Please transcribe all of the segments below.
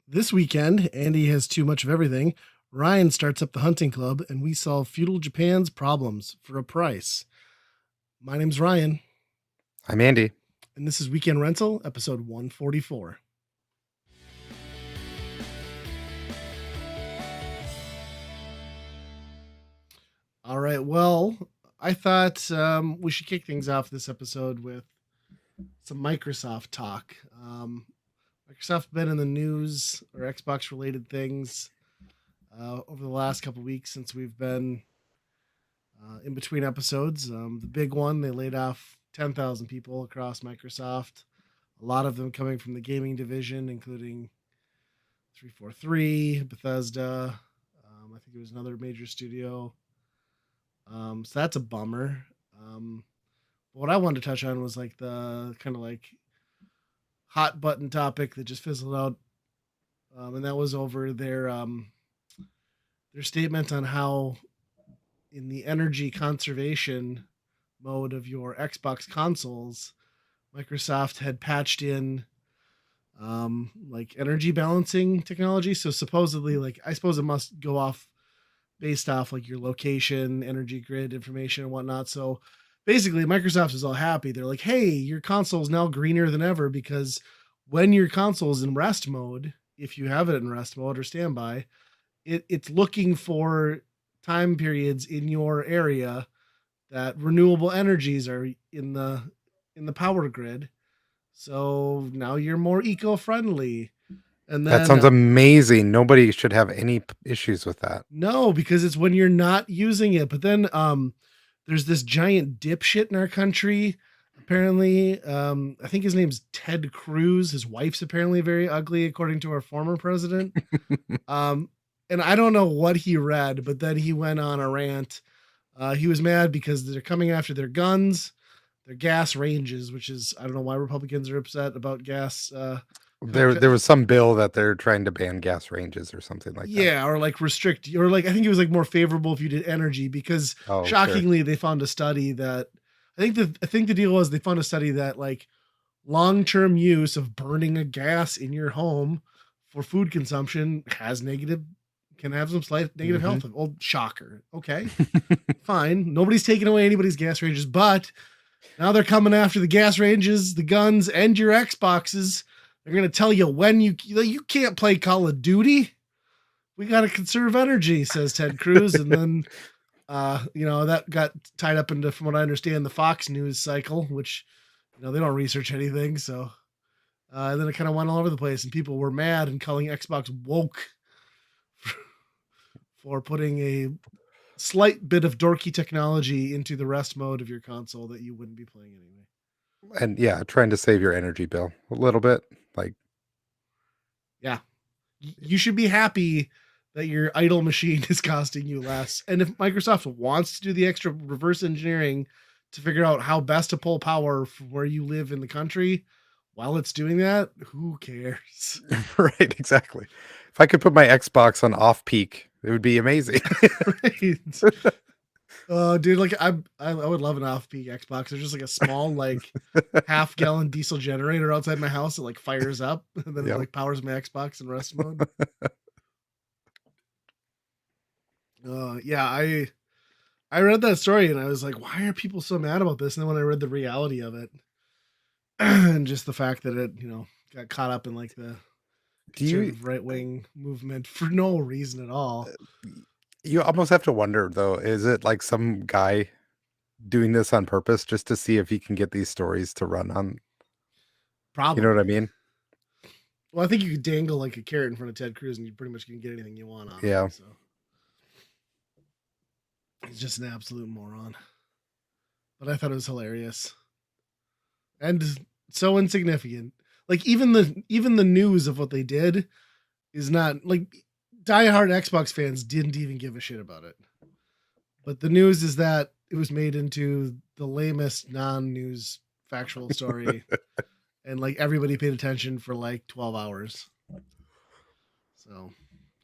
This weekend, Andy has too much of everything. Ryan starts up the hunting club, and we solve feudal Japan's problems for a price. My name's Ryan, I'm Andy. and this is Weekend Rental, episode 144. All right, well, I thought we should kick things off this episode with some Microsoft talk. Microsoft been in the news or Xbox related things over the last couple weeks since we've been in between episodes. The big one, they laid off 10,000 people across Microsoft, a lot of them coming from the gaming division, including 343, Bethesda. I think it was another major studio. So that's a bummer. But what I wanted to touch on was like the kind of like hot button topic that just fizzled out. And that was over their statement on how in the energy conservation mode of your Xbox consoles, Microsoft had patched in like energy balancing technology. So supposedly, like I suppose it must go off based off like your location, energy grid information, and whatnot. So basically, Microsoft is all happy. They're like, "Hey, your console is now greener than ever because when your console is in rest mode, if you have it in rest mode or standby, it's looking for time periods in your area that renewable energies are in the power grid. So now you're more eco-friendly." And That then sounds amazing. Nobody should have any issues with that. no, because it's when you're not using it. But then there's this giant dipshit in our country. Apparently, I think his name's Ted Cruz. His wife's apparently very ugly, according to our former president. Um, and I don't know what he read, but then he went on a rant. He was mad because they're coming after their guns, their gas ranges, which is I don't know why Republicans are upset about gas. There was some bill that they're trying to ban gas ranges or something like that. Yeah, or like restrict, or like I think it was like more favorable if you did energy because Oh, sure. shockingly they found a study that I think the deal was they found a study that like long term use of burning a gas in your home for food consumption has negative can have some slight negative hmm health. Oh, shocker. Okay, fine. Nobody's taking away anybody's gas ranges, but now they're coming after the gas ranges, the guns, and your Xboxes. They're gonna tell you when you can't play Call of Duty. We got to conserve energy, says Ted Cruz, and then that got tied up into, from what I understand, the Fox News cycle, which they don't research anything, so then it kind of went all over the place, and people were mad and calling Xbox woke for putting a slight bit of dorky technology into the rest mode of your console that you wouldn't be playing anyway. And yeah, trying to save your energy bill a little bit. Like, Yeah, you should be happy that your idle machine is costing you less. And if Microsoft wants to do the extra reverse engineering to figure out how best to pull power from where you live in the country while it's doing that, who cares? right, exactly. If I could put my Xbox on off peak, it would be amazing. Right. Dude, like I would love an off-peak Xbox. There's just like a small like half-gallon diesel generator outside my house that like fires up and then it Yep. like powers my Xbox in rest mode. Yeah, I read that story and I was like, why are people so mad about this? And then when I read the reality of it and just the fact that it, got caught up in like the Do you conservative right wing movement for no reason at all. you almost have to wonder though, is it like some guy doing this on purpose just to see if he can get these stories to run on, you know what I Probably. mean? Well, I think you could dangle like a carrot in front of Ted Cruz and you pretty much can get anything you want out of Yeah. him. So he's just an absolute moron. But I thought it was hilarious and so insignificant. Like even the news of what they did is not like diehard Xbox fans didn't even give a shit about it. But the news is that it was made into the lamest non-news factual story, and like everybody paid attention for like 12 hours. So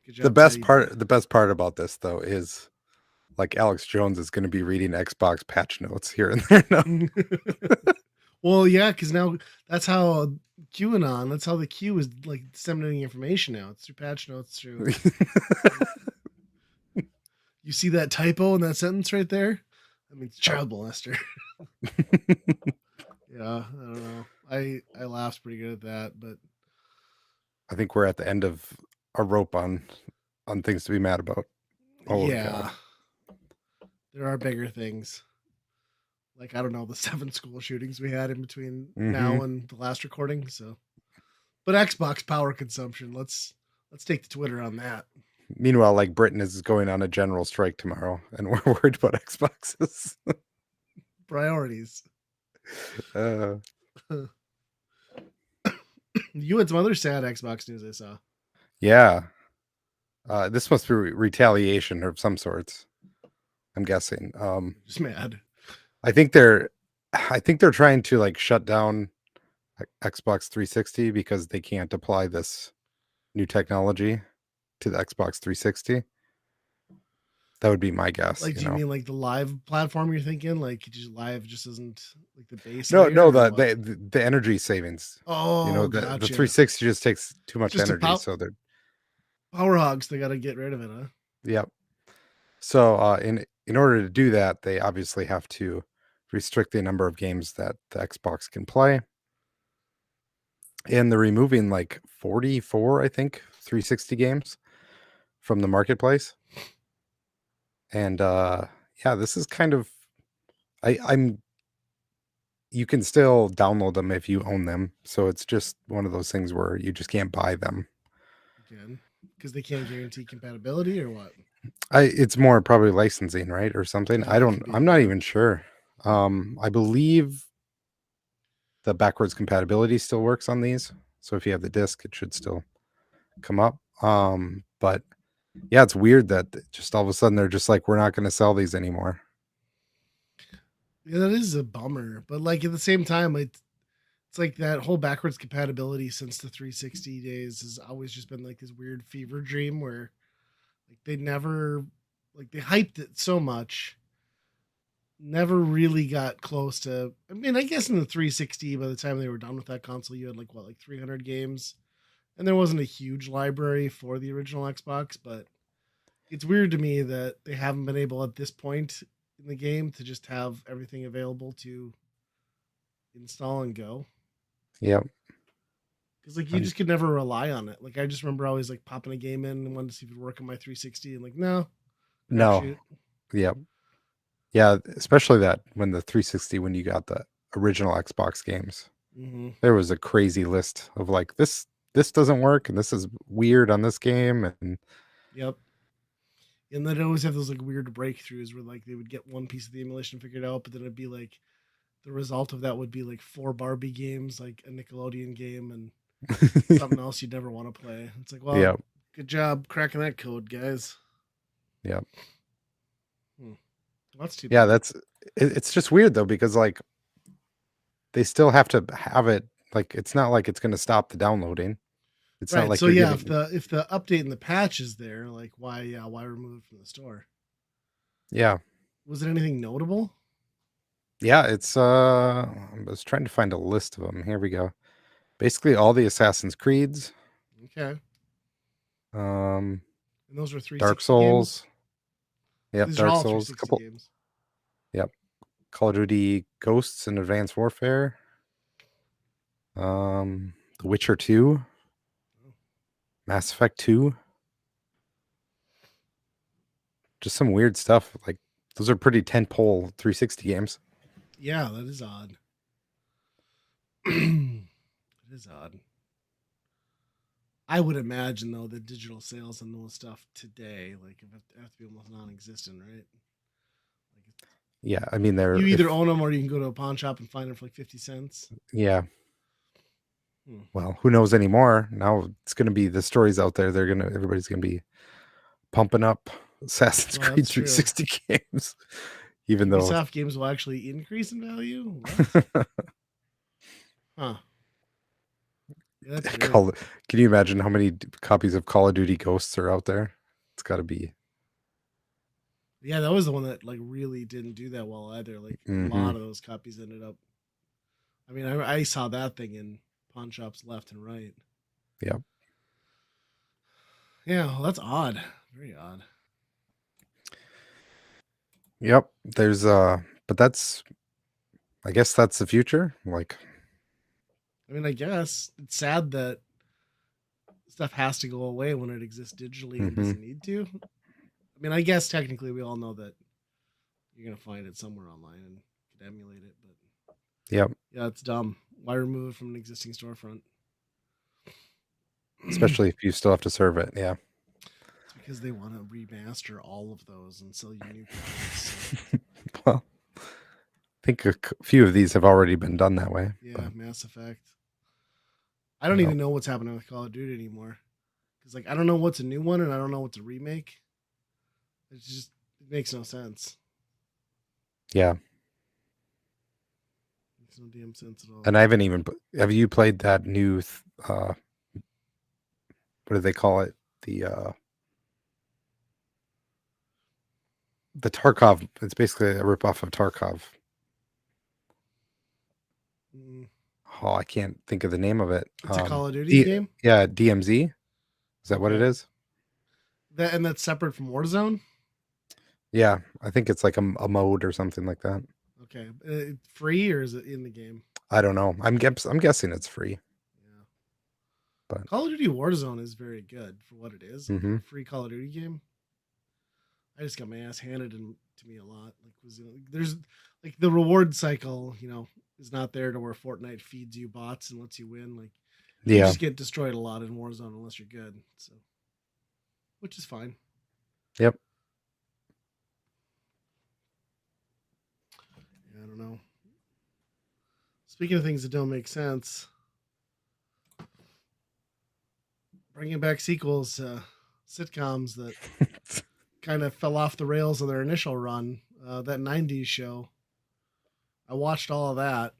good The job, best Teddy. part the best part about this though is like Alex Jones is going to be reading Xbox patch notes here and there now. Well, yeah, because now that's how QAnon. That's how the Q is like disseminating information now. It's through patch notes. Through you see that typo in that sentence right there. I mean, it's child molester. Yeah, I don't know. I laughed pretty good at that, but I think we're at the end of a rope on things to be mad about. Oh god. yeah, there are bigger things. Like I don't know the 7 school shootings we had in between Hmm. now and the last recording. So, but Xbox power consumption. Let's take the Twitter on that. Meanwhile, like Britain is going on a general strike tomorrow, and we're worried about Xboxes. Priorities. uh, You had some other sad Xbox news I saw. yeah, this must be retaliation of some sorts. I'm guessing. Just mad. I think they're, I think they're trying to like shut down Xbox 360 because they can't apply this new technology to the Xbox 360. That would be my guess. Like, do you mean like the live platform? You're thinking like just live just isn't like the base No, no, layer or what? the energy savings. You know, Oh, the gotcha. 360 just takes too It's much just a energy, so they're power hogs. They got to get rid of it, huh? yep. So in order to do that, they obviously have to restrict the number of games that the Xbox can play. And they're removing like 44, I think, 360 games from the marketplace. And yeah, this is kind of I'm you can still download them if you own them. So it's just one of those things where you just can't buy them. Again, because they can't guarantee compatibility or what? It's more probably licensing, right? Or something. Yeah, that could be I'm it. not Yeah. even sure. I believe the backwards compatibility still works on these. So if you have the disc, it should still come up. But yeah, it's weird that just all of a sudden they're just like, we're not going to sell these anymore. Yeah, that is a bummer. But like at the same time, it's like that whole backwards compatibility since the 360 days has always just been like this weird fever dream where like they never like they hyped it so much, never really got close to. I mean, I guess in the 360, by the time they were done with that console, you had like what, like 300 games, and there wasn't a huge library for the original Xbox. But it's weird to me that they haven't been able at this point in the game to just have everything available to install and go. Yep. Because like you Um, just could never rely on it. Like I just remember always like popping a game in and wanted to see if it would work on my 360, and like no, no. crapshoot. Yep. Yeah. Especially that when the 360, when you got the original Xbox games, Mm-hmm. there was a crazy list of like this doesn't work and this is weird on this game and Yep. And then always have those like weird breakthroughs where like they would get one piece of the emulation figured out, but then it'd be like the result of that would be like 4 Barbie games, like a Nickelodeon game, and something else you'd never want to play. It's like, well, yep. good job cracking that code, guys. Yep. Hmm. Well, that's too Yeah, bad. it's just weird though because like they still have to have it like it's not like it's going to stop the downloading. It's not Right. like So you're yeah, getting if the update and the patch is there, like why remove it from the store? yeah. Was it anything notable? Yeah, it's I was trying to find a list of them. Here we go. Basically all the Assassin's Creeds, Okay. um And those were Dark 360 games? Souls. Yep, These are Dark all Souls, 360 couple games. yep. Call of Duty Ghosts and Advanced Warfare. The Witcher 2, Mass Effect 2. Just some weird stuff. Like those are pretty tentpole 360 games. Yeah, that is odd. It is odd. I would imagine though that digital sales and those stuff today, like if it have to be almost non-existent, right? Like Yeah, I mean they're you either if own them or you can go to a pawn shop and find them for like 50 cents. yeah, Hmm. well, who knows anymore? Now it's going to be the stories out there. Everybody's going to be pumping up Assassin's Well, Creed that's true. 360 games even though Ubisoft games will actually increase in value. What? Huh? Yeah, that's weird. Call can you imagine how many copies of Call of Duty Ghosts are out there? It's got to be Yeah, that was the one that like really didn't do that well either. Like a mhm. lot of those copies ended up I mean, I saw that thing in pawn shops left and right. Yep. Yeah, well, that's odd. Very odd. Yep. There's but that's I guess that's the future. Like, I mean, I guess it's sad that stuff has to go away when it exists digitally and hmm doesn't need to. I mean, I guess technically we all know that you're gonna find it somewhere online and could emulate it, but yep. yeah, it's dumb. Why remove it from an existing storefront? It's Especially if you still have to serve it. Yeah. because they want to remaster all of those and sell you new copies. Well, I think few of these have already been done that way. Yeah, But Mass Effect. I don't yep. even know what's happening with Call of Duty anymore because like I don't know what's a new one and I don't know what's a remake. It makes no sense. Yeah. It makes no damn sense at all. And I haven't even. Have you played that new? What do they call it? The uh, the Tarkov. It's basically a ripoff of Tarkov. Mm. Oh, I can't think of the name of it. It's a Call of Duty game. Yeah, DMZ. Is that what it Okay, is? that's separate from Warzone. Yeah, I think it's like a mode or something like that. Okay, free or is it in the game? I don't know. I'm guessing it's free, Yeah, but Call of Duty Warzone is very good for what it is, like hmm a free Call of Duty game. I just got my ass handed to me a lot. There's like the reward cycle, is not there to where Fortnite feeds you bots and lets you win. Like you yeah, just get destroyed a lot in Warzone unless you're good. So, which is fine. yep. Yeah, I don't know. Speaking of things that don't make sense, bringing back sequels to sitcoms that kind of fell off the rails of their initial run. That '90s show, I watched all of that,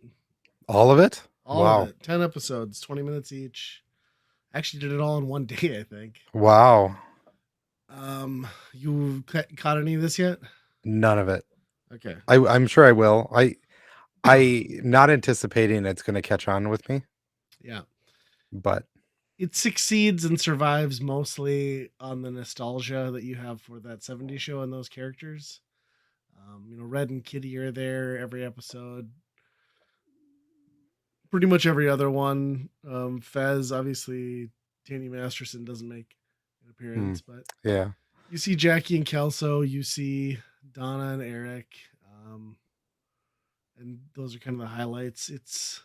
All of it? all of Wow, it, 10 episodes, 20 minutes each. Actually, did it all in one day, I think. wow. You caught any of this yet? None of it. Okay, I'm sure I will. I not anticipating it's going to catch on with me, yeah. but It succeeds and survives mostly on the nostalgia that you have for that '70s show and those characters. Red and Kitty are there every episode. Pretty much every other one. Fez, obviously, Danny Masterson doesn't make an hmm, appearance, but yeah. you see Jackie and Kelso, you see Donna and Eric, um, and those are kind of the highlights. It's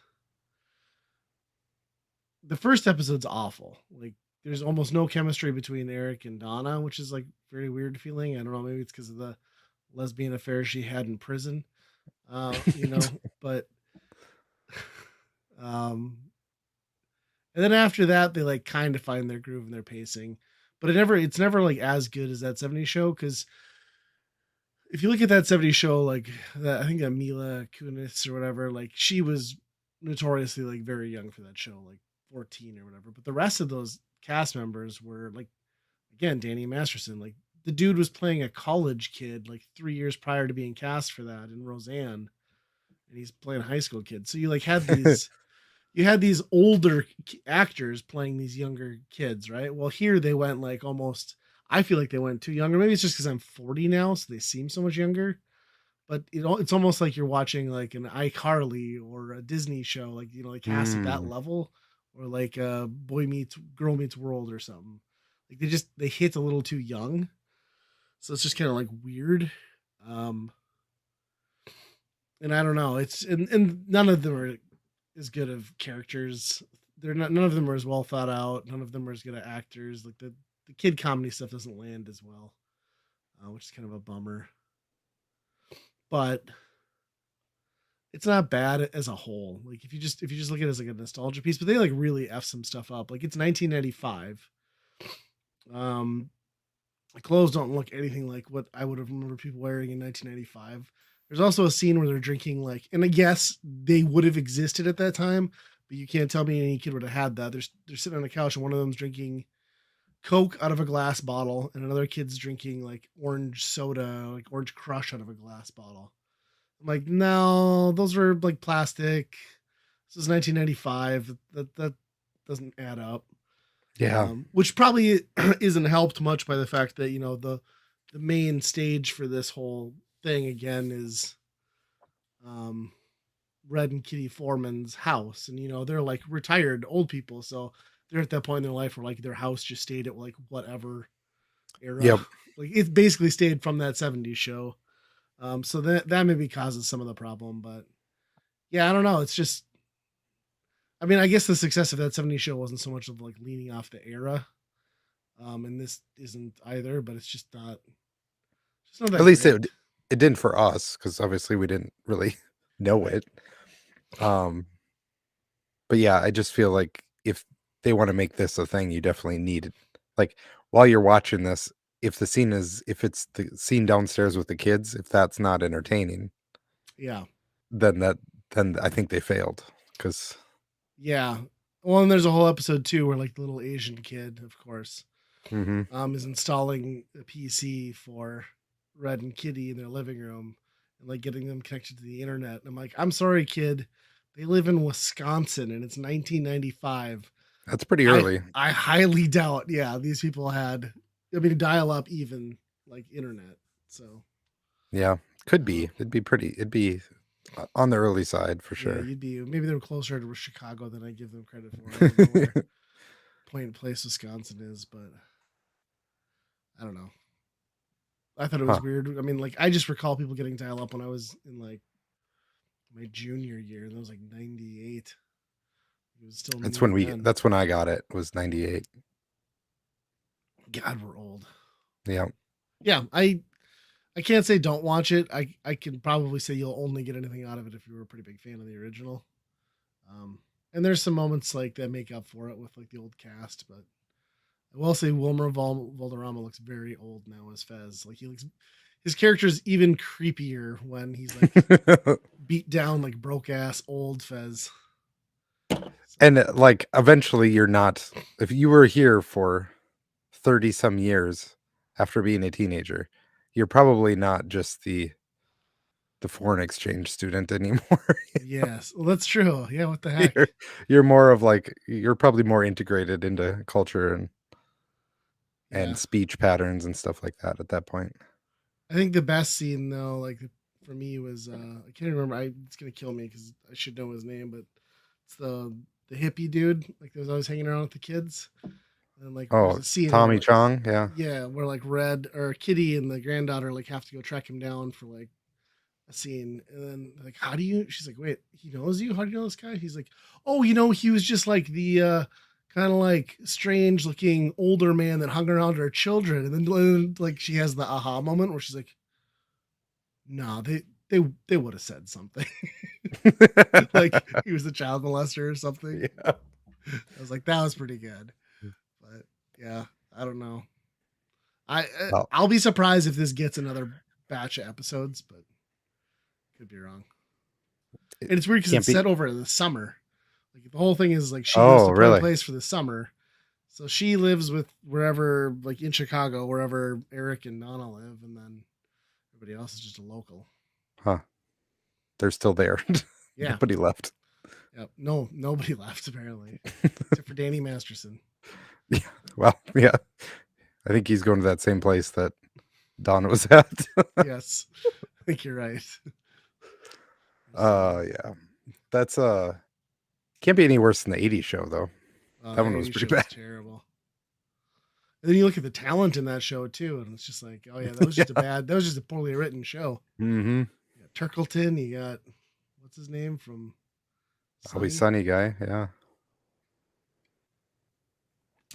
the first episode's awful. Like, there's almost no chemistry between Eric and Donna, which is like very weird feeling. I don't know, maybe it's because of the lesbian affair she had in prison, but um, and then after that, they like kind of find their groove and their pacing, but it's never like as good as that '70s show because if you look at that '70s show, like that, I think that Mila Kunis or whatever, like she was notoriously like very young for that show, like 14 or whatever. But the rest of those cast members were like, again, Danny Masterson, like the dude was playing a college kid like 3 years prior to being cast for that in Roseanne, and he's playing a high school kid. So you had these older actors playing these younger kids, right? Well, here they went like almost. I feel like they went too younger. Maybe it's just because I'm 40 now, so they seem so much younger. But it's almost like you're watching like an iCarly or a Disney show, like cast at that Hmm. level, or like Boy Meets Girl Meets World or something. Like they hit a little too young, so it's just kind of like weird. Um, and I don't know. And none of them are as good of characters. They're not. None of them are as well thought out. None of them are as good at actors. Like the kid comedy stuff doesn't land as well, which is kind of a bummer. But it's not bad as a whole. Like if you just look at it as like a nostalgia piece, but they like really f some stuff up. Like it's 1995. Um, the clothes don't look anything like what I would have remembered people wearing in 1995. There's also a scene where they're drinking like, and I guess they would have existed at that time, but you can't tell me any kid would have had that. They're sitting on a couch and one of them's drinking Coke out of a glass bottle, and another kid's drinking like orange soda, like orange crush out of a glass bottle. I'm like, no, those were like plastic. This is 1995. That doesn't add up. Yeah. Which probably isn't helped much by the fact that the main stage for this whole thing again is um, Red and Kitty Foreman's house, and they're like retired old people, so they're at that point in their life where like their house just stayed at like whatever era, Yep. like it basically stayed from that '70s show. So that maybe causes some of the problem, but yeah, I don't know. It's just, I mean, I guess the success of that '70s show wasn't so much of like leaning off the era, and this isn't either, but it's just not At that least great. it didn't for us because obviously we didn't really know Right. it. Um, but yeah, I just feel like if they want to make this a thing, you definitely need it. Like while you're watching this, if it's the scene downstairs with the kids, if that's not entertaining, Yeah. then then I think they failed. Because Yeah. Well, and there's a whole episode too where like the little Asian kid, of course, hmm is installing a PC for Red and Kitty in their living room and like getting them connected to the internet. And I'm like, I'm sorry, kid. They live in Wisconsin and it's 1995. that's pretty I early. I highly doubt, yeah, these people had, I mean, dial up even like internet. So Yeah, could I don't be. know. It'd be on the early side for Yeah, sure. you'd be, maybe they were closer to Chicago than I give them credit for. I don't know where Point and Place, Wisconsin is, but I don't know. I thought it was Huh. weird. I mean, like I just recall people getting dial up when I was in like my junior year, and that was like '98. It was still new then. That's when I got it, was 98. God, we're old. Yeah. Yeah, I can't say don't watch it. I can probably say you'll only get anything out of it if you were a pretty big fan of the original. Um, and there's some moments like that make up for it with like the old cast, but I will say Wilmer Valderrama looks very old now as Fez. Like he looks, his character's even creepier when he's like beat down, like broke ass old Fez. So, And like eventually you're not, if you were here for 30 some years after being a teenager, you're probably not just the foreign exchange student anymore. yes, well, that's true. Yeah, what the heck? you're you're more of like you're probably more integrated into culture and Yeah, speech patterns and stuff like that at that point. I think the best scene though, like for me, was I can't remember. It's gonna kill me because I should know his name, but it's the hippie dude, like that was always hanging around with the kids. And like there's Oh, a scene where Tommy like, Chong, yeah. yeah, where like Red or Kitty and the granddaughter like have to go track him down for like a scene, and then like, how do you? She's like, wait, he knows you? How do you know this guy? He's like, oh, he was just like the kind of like strange looking older man that hung around her children, and then like she has the aha moment where she's like, no, they would have said something like he was a child molester or something. Yeah. I was like, that was pretty good, but yeah, I don't know. Well, I'll be surprised if this gets another batch of episodes, but could be wrong. it And it's weird because can't it's be. set over the summer. Like the whole thing is like she goes Oh, to Point and really? Place for the summer, so she lives with wherever, like in Chicago, wherever Eric and Nana live, and then everybody else is just a local. Huh. They're still there. Yeah, Nobody left. yeah. No, nobody left apparently, except for Danny Masterson. Yeah. Well, yeah. I think he's going to that same place that Don was at. Yes, I think you're right. So, Yeah. That's can't be any worse than the 80s show though. oh, That that one was 80s pretty show was bad. terrible. And then you look at the talent in that show too, and it's just like, oh yeah, Yeah. that was just a poorly written show. Mm-hmm. You got Turkleton, you got what's his name from Always Sunny. Sunny guy. Yeah.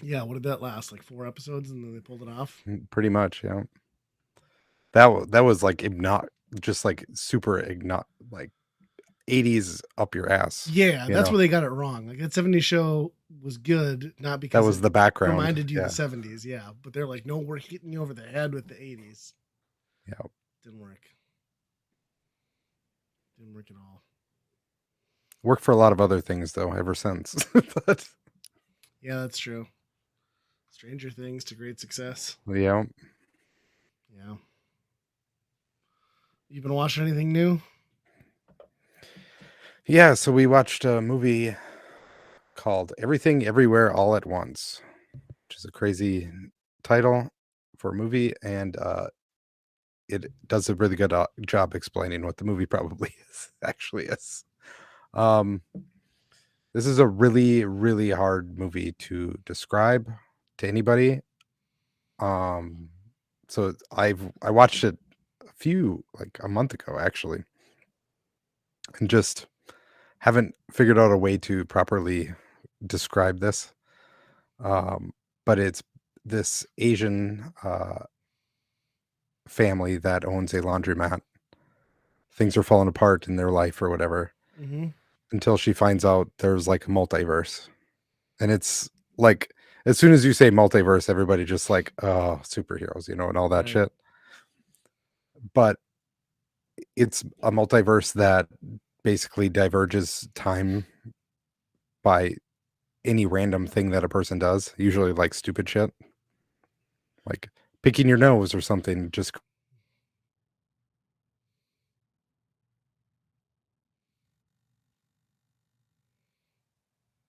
Yeah, what did that last? Like 4 episodes, and then they pulled it off. Pretty much. Yeah. That was like not just like super like 80s up your ass. Yeah, You that's know, where they got it wrong. Like that '70s show was good, not that because it was the background. reminded you of Yeah. the '70s. Yeah, but they're like, no, we're hitting you over the head with the '80s. Yeah. Didn't work. Didn't work at all. Worked for a lot of other things though ever since. But Yeah, that's true. Stranger Things to great success. yeah. Yeah. You been watching anything new? Yeah, so we watched a movie called Everything Everywhere All at Once, which is a crazy title for a movie, and it does a really good job explaining what the movie probably actually is. Um, this is a really, really hard movie to describe to anybody. Um, so I watched it like a month ago actually, and just haven't figured out a way to properly describe this. Um, but it's this Asian family that owns a laundromat. Things are falling apart in their life or whatever Mm-hmm. until she finds out there's like a multiverse. And it's like as soon as you say multiverse, everybody just like, oh, superheroes, and all that Right. shit. But it's a multiverse that basically diverges time by any random thing that a person does, usually like stupid shit, like picking your nose or something. Just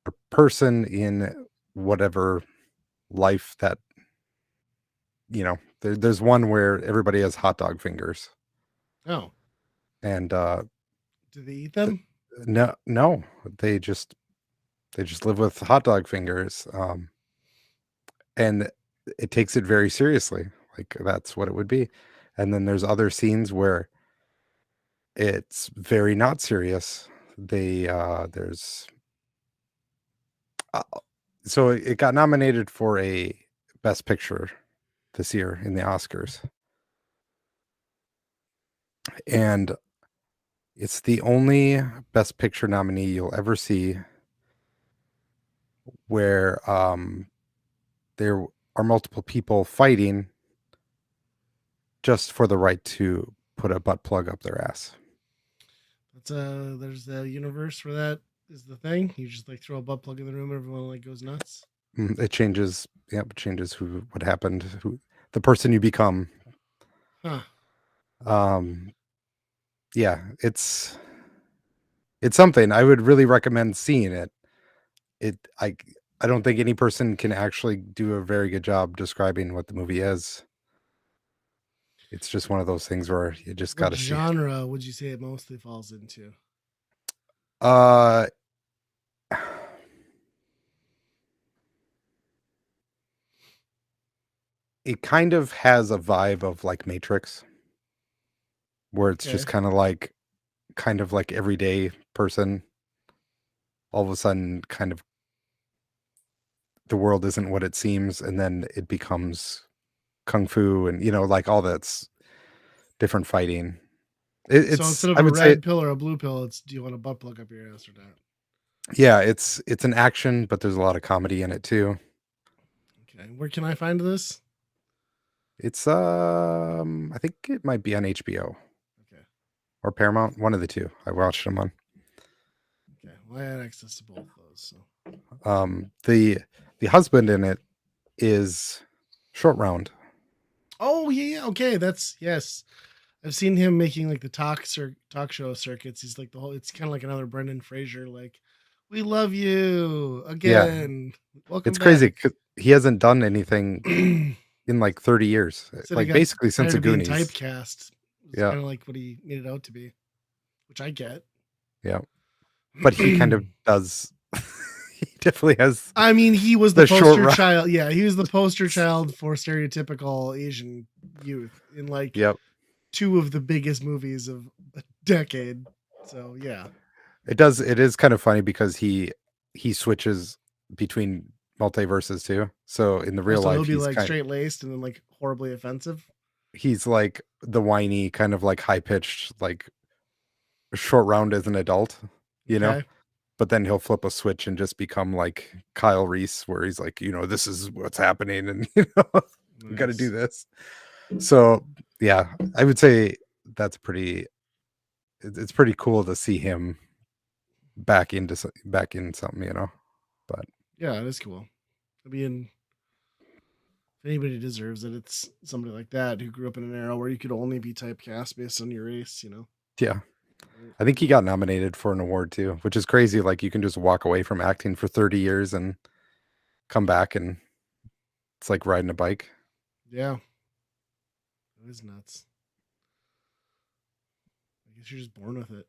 a person in whatever life that, there's one where everybody has hot dog fingers. Oh, And do they eat th- them? no, they just live with hot dog fingers. And it takes it very seriously, like that's what it would be. And then there's other scenes where it's very not serious. There's uh, so it got nominated for a best picture this year in the Oscars, and it's the only best picture nominee you'll ever see where there are multiple people fighting just for the right to put a butt plug up their ass. That's there's a universe where that is the thing. You just like throw a butt plug in the room and everyone like goes nuts. It changes, yep, it changes what happened, who the person you become. Huh. Um, yeah, it's something I would really recommend seeing it. It I don't think any person can actually do a very good job describing what the movie is. It's just one of those things where you just got What to see it. genre would you say it mostly falls into? Uh, it kind of has a vibe of like Matrix, where it's just Okay. kind of like everyday person all of a sudden kind of the world isn't what it seems, and then it becomes kung fu and like all that's different fighting. So It's instead of I a would say, red pill or a blue pill, it's do you want a butt plug up your ass or not? yeah, it's an action, but there's a lot of comedy in it too. Okay. Where can I find this? It's I think it might be on HBO Okay. or Paramount, one of the two. I watched them on. Okay. Well, I had access to both those. So. The husband in it is Short Round. Oh yeah. Okay. That's yes. I've seen him making like the talk show circuits. He's like the whole. It's kind of like another Brendan Fraser. Like, we love you Yeah, again. Welcome it's crazy back. 'cause he hasn't done anything in like 30 years, Said he like got basically since tired the of being Goonies. typecast. It's Yeah, kind of like what he made it out to be, which I get. yeah. But he kind of does. He definitely has I mean, he was the the short poster run. child. Yeah, he was the poster child for stereotypical Asian youth in like Yep. two of the biggest movies of a decade. So yeah. It does. It is kind of funny because he switches between multiverses too. So in the real Also, he'll life, be like straight laced and then like horribly offensive. he's like the whiny kind of like high pitched like short round as an adult, you know. Okay. But then he'll flip a switch and just become like Kyle Reese, where he's like, this is what's happening, and we got to do Nice. this. So yeah, I would say that's pretty. It's pretty cool to see him back in something, But Yeah, it is cool. I mean, if anybody deserves it, it's somebody like that who grew up in an era where you could only be typecast based on your race. yeah, I think he got nominated for an award too, which is crazy. Like you can just walk away from acting for 30 years and come back and it's like riding a bike. Yeah, it is nuts. I guess you're just born with it.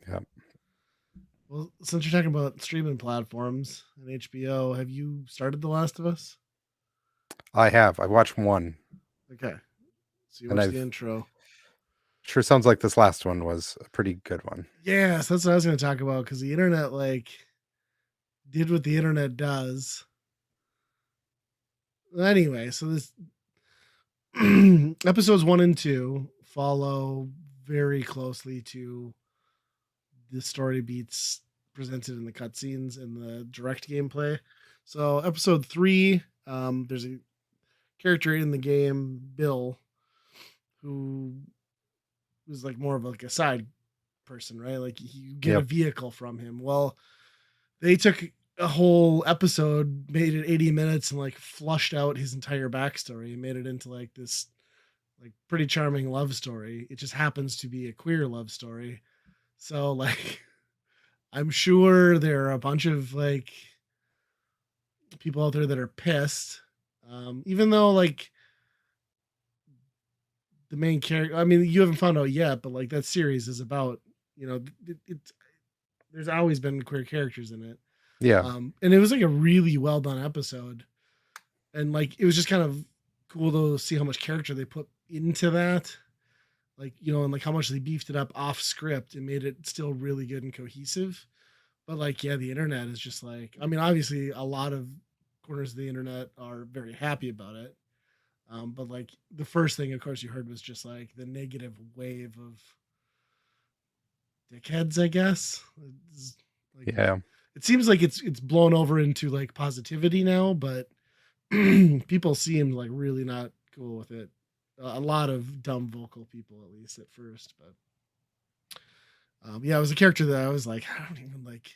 Yeah. Well, since you're talking about streaming platforms and HBO, have you started The Last of Us? I have. I watched one Okay, so you and watched the I've intro. sure sounds like this last one was a pretty good one. Yes, that's what I was going to talk about because the internet like did what the internet does. Anyway, so this episodes 1 and 2 follow very closely to the story beats presented in the cutscenes and the direct gameplay. So episode 3, there's a character in the game, Bill, who was like more of like a side person, right? Like you get a Yep. vehicle from him. Well, they took a whole episode, made it 80 minutes, and like flushed out his entire backstory and made it into like this like pretty charming love story. It just happens to be a queer love story. So like I'm sure there are a bunch of like people out there that are pissed. Even though like the main character, I mean, you haven't found out yet, but like that series is about, you know, there's always been queer characters in it. Yeah. And it was like a really well done episode. And like it was just kind of cool to see how much character they put into that. Like, you know, and like how much they beefed it up off script and made it still really good and cohesive. But like, yeah, the internet is just like, I mean, obviously a lot of corners of the internet are very happy about it. But like the first thing, of course, you heard was just like the negative wave of dickheads, I guess. It's like Yeah. it seems like it's blown over into like positivity now, but people seemed like really not cool with it. A lot of dumb vocal people, at least at first. But yeah, it was a character that I was like, I don't even like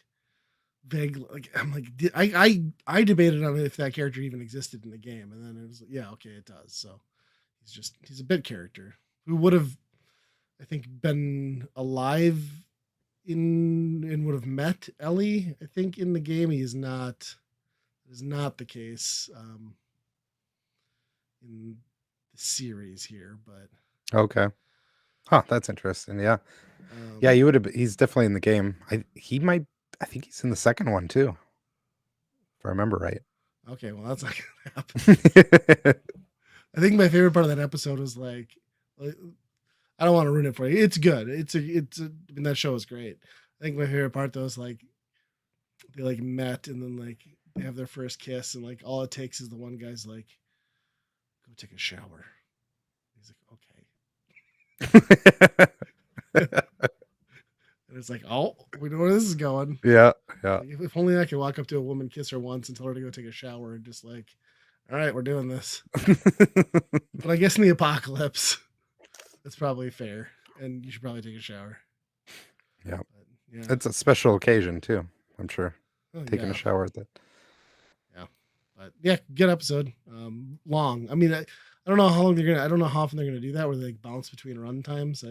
vague. Like I'm like, I debated on if that character even existed in the game, and then it was like, yeah, okay, it does. So he's a bit character who would have, I think, been alive in and would have met Ellie. I think in the game he is not. Is not the case in the series here, but Okay. Huh, that's interesting. Yeah. Yeah, um, you would have he's definitely in the game. I think he's in the second one too, if I remember right. okay, well that's not gonna happen. I think my favorite part of that episode was like I don't want to ruin it for you. It's good. I mean that show is great. I think my favorite part though is like they like met and then like they have their first kiss and like all it takes is the one guy's like go take a shower. He's like okay. And it's like, oh, we know where this is going. Yeah, yeah. Like, if only I could walk up to a woman, kiss her once, and tell her to go take a shower, and just like, all right, we're doing this. But I guess in the apocalypse, that's probably fair, and you should probably take a shower. Yeah. But, yeah, It's a special occasion too, I'm sure. oh, Taking a yeah, shower at that. yeah. But yeah, good episode. Long. I mean, I don't know how long they're gonna. I don't know how often they're gonna do that, where they like bounce between run times.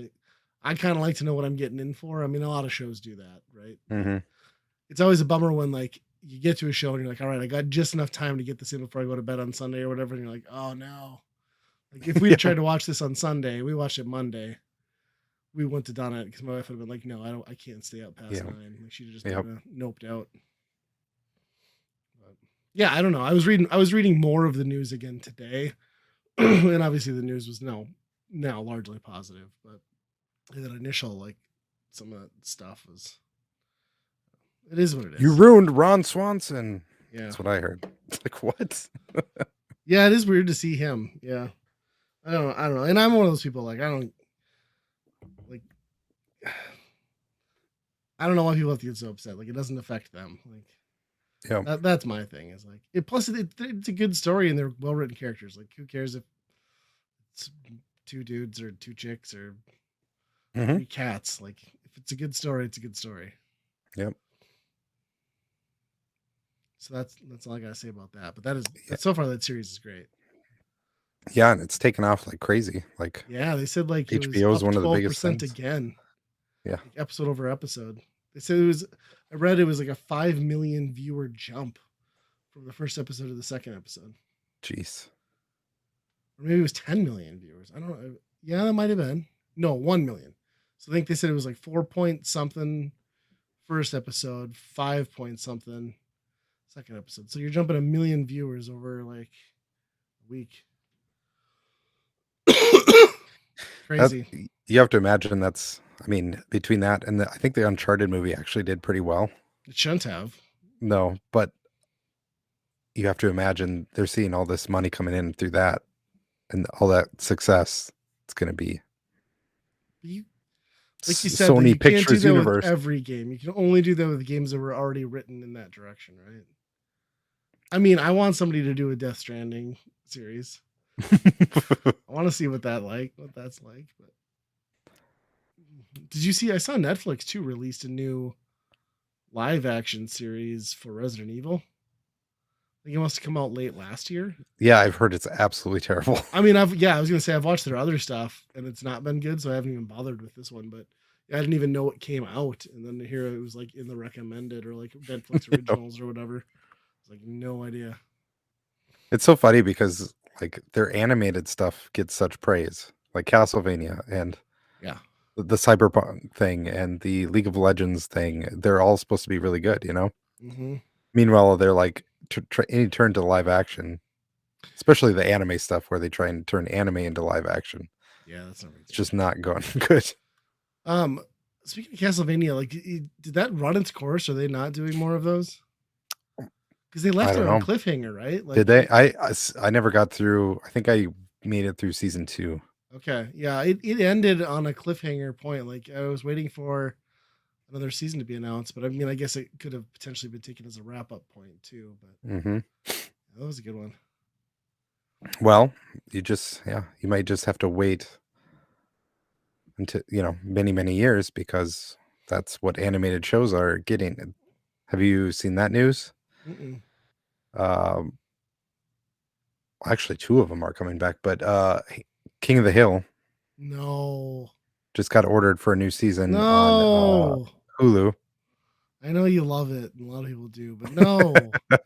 I kind of like to know what I'm getting in for. I mean, a lot of shows do that, right? But Hmm. it's always a bummer when like you get to a show and you're like, all right, I got just enough time to get this in before I go to bed on Sunday or whatever, and you're like, oh no. Like if we had Yeah. tried to watch this on Sunday, we watched it Monday. We wouldn't have done it because my wife would have been like, no, I don't. I can't stay up past Yeah. 9. Like she'd have just Yep. kind of noped out. But yeah, I don't know. I was reading more of the news again today, and obviously the news was now largely positive, but that initial like some of that stuff was it is what it You is. ruined Ron Swanson. Yeah. That's what I heard. It's like what? Yeah, it is weird to see him. Yeah. I don't know. And I'm one of those people like I don't like I don't know why people have to get so upset. Like it doesn't affect them. Like Yeah. that's my thing. Is like it. Plus, it's a good story and they're well written characters. Like who cares if it's two dudes or two chicks or Hmm. three cats? Like if it's a good story, it's a good story. Yep. So that's all I gotta say about that. But that is Yeah. so far that series is great. Yeah, and it's taken off like crazy. Like Yeah, they said like it was HBO is up one of the biggest 12% things. again. Yeah. like episode over episode. They said it was. I read it was like a 5 million viewer jump from the first episode to the second episode, Jeez. or maybe it was 10 million viewers. I don't know. Yeah, that might have been. No, 1 million. So I think they said it was like 4 point something first episode, 5 point something second episode. So you're jumping a million viewers over like a week. That Crazy. you have to imagine that's. I mean, between that and I think the Uncharted movie actually did pretty well. It shouldn't have. No, but you have to imagine they're seeing all this money coming in through that and all that success. It's going to be You, like you said, though, Sony you can't do Pictures that with Universe. every game. You can only do that with games that were already written in that direction, right? I mean, I want somebody to do a Death Stranding series. I want to see what that's like. But did you see? I saw Netflix too released a new live action series for Resident Evil. I think it must have come out late last year. Yeah, I've heard it's absolutely terrible. I mean, I was gonna say I've watched their other stuff and it's not been good, so I haven't even bothered with this one. But I didn't even know it came out, and then here it was like in the recommended or like Netflix originals or whatever. It's like no idea. It's so funny because like their animated stuff gets such praise, like Castlevania and Yeah. the Cyberpunk thing and the League of Legends thing. They're all supposed to be really good, you know. Mm-hmm. Meanwhile, they're like any turn to live action, especially the anime stuff where they try and turn anime into live action. Yeah, that's not very It's good. just not going good. Um, Speaking of Castlevania, like, did that run its course? Are they not doing more of those? Because they I left it don't on a know. cliffhanger, right? Did Like, they? I never got through. I think I made it through season 2. okay, yeah, it ended on a cliffhanger point. Like, I was waiting for another season to be announced, but I mean, I guess it could have potentially been taken as a wrap up point too. But Hmm. that was a good one. Well, you might just have to wait until many many years because that's what animated shows are getting. Have you seen that news? Mm-mm. Um, actually, two of them are coming back, but King of the Hill No, just got ordered for a new season on no. Hulu. I know you love it, and a lot of people do, but no.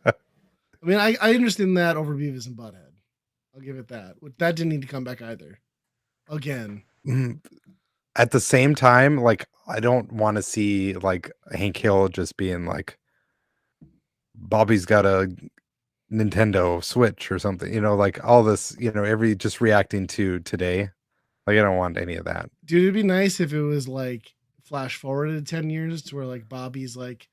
I mean, I understand that over Beavis and Butthead. I'll give it that. That didn't need to come back either. Again. Mm, At the same time, like I don't want to see like Hank Hill just being like Bobby's got a Nintendo Switch or something, like all this, every just reacting to today. Like I don't want any of that. Dude, it'd be nice if it was like flash forwarded 10 years to where like Bobby's like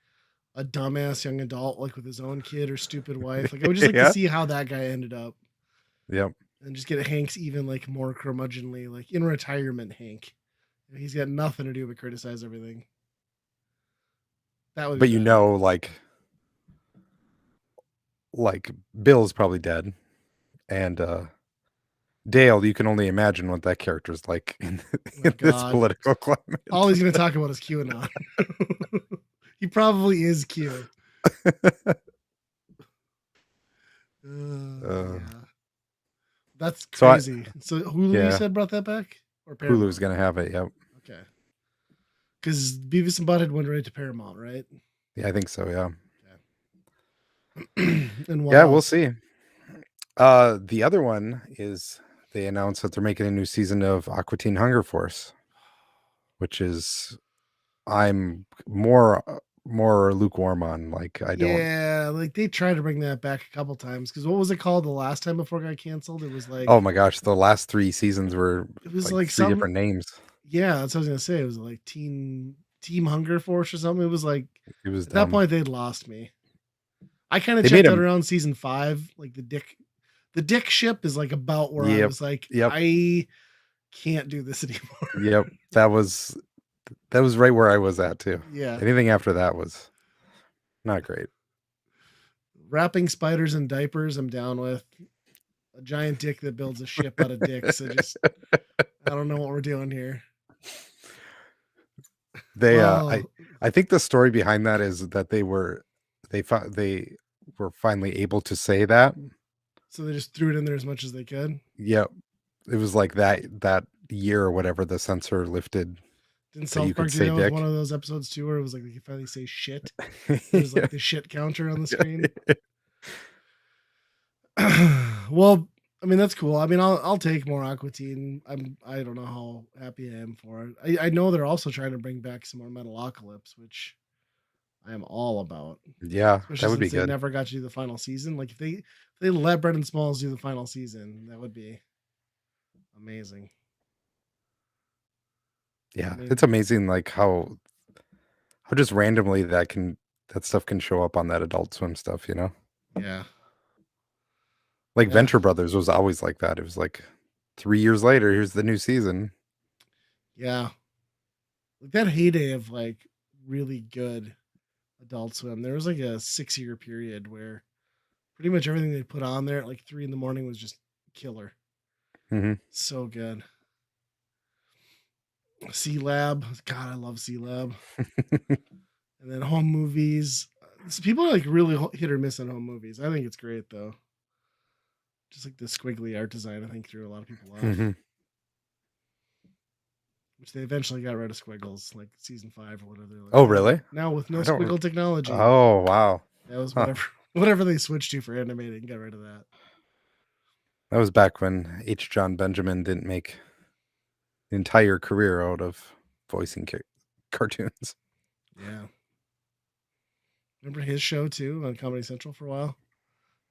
a dumbass young adult, like with his own kid or stupid wife. Like I would just like to Yeah. see how that guy ended up Yep. and just get Hank's even like more curmudgeonly, like in retirement Hank. He's got nothing to do but criticize everything. That would be But better. like Bill's probably dead. And Dale, you can only imagine what that character's like in, Oh my in this God. political climate. All he's going to talk about is QAnon. He probably is Q. Uh, Yeah. That's so I crazy. So Hulu, you yeah, said, brought that back? Or Hulu's Paramount? gonna have it. Yep. Okay. Because Beavis and Butthead went right to Paramount, right? Yeah, I think so. Yeah. Okay. And what Yeah, we'll else? see. The other one is they announced that they're making a new season of Aqua Teen Hunger Force, which is I'm more lukewarm on. Like I don't. Yeah, like they tried to bring that back a couple times. Because what was it called the last time before it got canceled? It was Oh like my gosh, the last 3 seasons were like three some. different names. Yeah, that's what I was gonna say. It was like Team Hunger Force or something. It was like It was at that dumb. point they'd lost me. I kind of They made checked out him. around season 5. Like the Dick ship is like about where I Yep. was like, Yep. I can't do this anymore. Yep. That was right where I was at too. Yeah. Anything after that was not great. Wrapping spiders in diapers, I'm down with. A giant dick that builds a ship out of dicks. I don't know what we're doing here. They Well, I think the story behind that is that they were finally able to say that. so they just threw it in there as much as they could. Yep. It was like that year or whatever the censor lifted. Didn't but you South could Park do say that with one dick. of those episodes too, where it was like they could finally say shit? There's Yeah. like the shit counter on the screen. Well, I mean that's cool. I mean, I'll take more Aqua Teen. I don't know how happy I am for it. I know they're also trying to bring back some more Metalocalypse, which I am all about. Yeah, Especially that would be since they good. never got to do the final season. Like if they let Brendan Smalls do the final season, that would be amazing. I Yeah, it's mean, amazing like how just randomly that stuff can show up on that Adult Swim stuff, you know? yeah, Like yeah, Venture Brothers was always like that. It was like 3 years later, here's the new season. yeah. Like that heyday of like really good Adult Swim. There was like a 6 year period where pretty much everything they put on there at like 3 in the morning was just killer. Mhm. So good. C Lab. God, I love C Lab. And then home movies. People are like really hit or miss on home movies. I think it's great though. Just like the squiggly art design, I think threw a lot of people off. Mhm. Which they eventually got rid of squiggles, like season 5 or whatever. They're like, Oh, no, really? now with no I don't squiggle technology. Oh, wow. That was Huh. whatever they switched to for animating, got rid of that. That was back when H. John Benjamin didn't make an entire career out of voicing cartoons. Yeah. Remember his show too on Comedy Central for a while?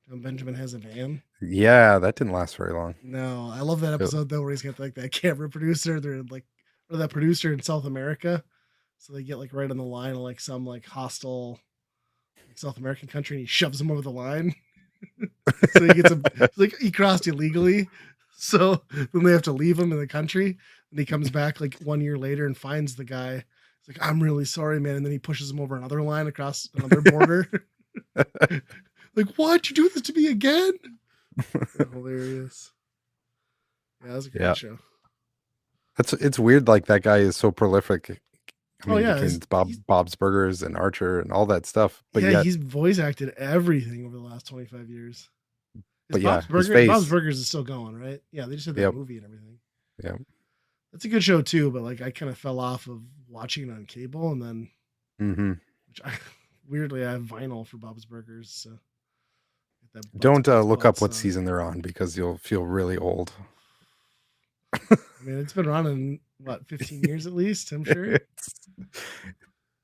John Benjamin Has a Van. Yeah, that didn't last very long. No, I love that It episode though where he's got like that camera producer. They're like, or that producer in South America. So they get like right on the line of like some like hostile like South American country and he shoves him over the line. So he gets him like he crossed illegally. So then they have to leave him in the country. And he comes back like 1 year later and finds the guy. He's like, I'm really sorry, man. And then he pushes him over another line across another border. Like, why'd you do this to me again? Hilarious. Yeah, that was a Yeah. great show. It's weird like that guy is so prolific. I Oh mean, yeah, between Bob's Burgers and Archer and all that stuff, he's voice acted everything over the last 25 years. Is but yeah, Bob's his Burger Bob's face. Burgers is still going, right? Yeah, they just had that Yep. movie and everything. Yep. That's a good show too, but like I kind of fell off of watching it on cable, and then Mhm. which I weirdly I have vinyl for Bob's Burgers, so get that butts Don't butts look up butts what song. season they're on because you'll feel really old. I mean, it's been running what 15 years at least, I'm sure. It's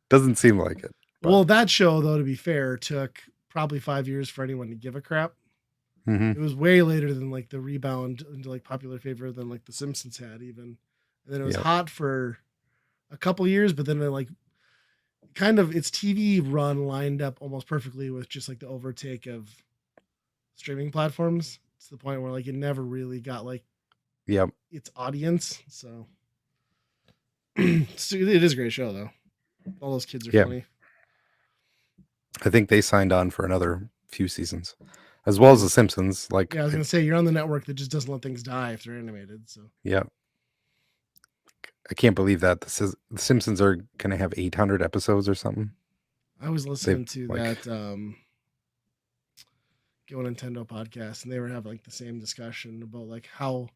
doesn't seem like it, but Well, that show though, to be fair, took probably 5 years for anyone to give a crap. mhm. It was way later than like the rebound into like popular favor than like The Simpsons had even. And then it was Yep. hot for a couple years, but then it like kind of its TV run lined up almost perfectly with just like the overtake of streaming platforms to the point where like it never really got like Yep. its audience. So, so it is a great show though. All those kids are Yeah. funny. I think they signed on for another few seasons, as I well as mean, The Simpsons. Like, yeah, I was gonna say you're on the network that just doesn't let things die if they're animated. So yeah, I can't believe that The Simpsons are gonna have 800 episodes or something. I was They've listening to like, that Go Nintendo podcast, and they were having like the same discussion about like how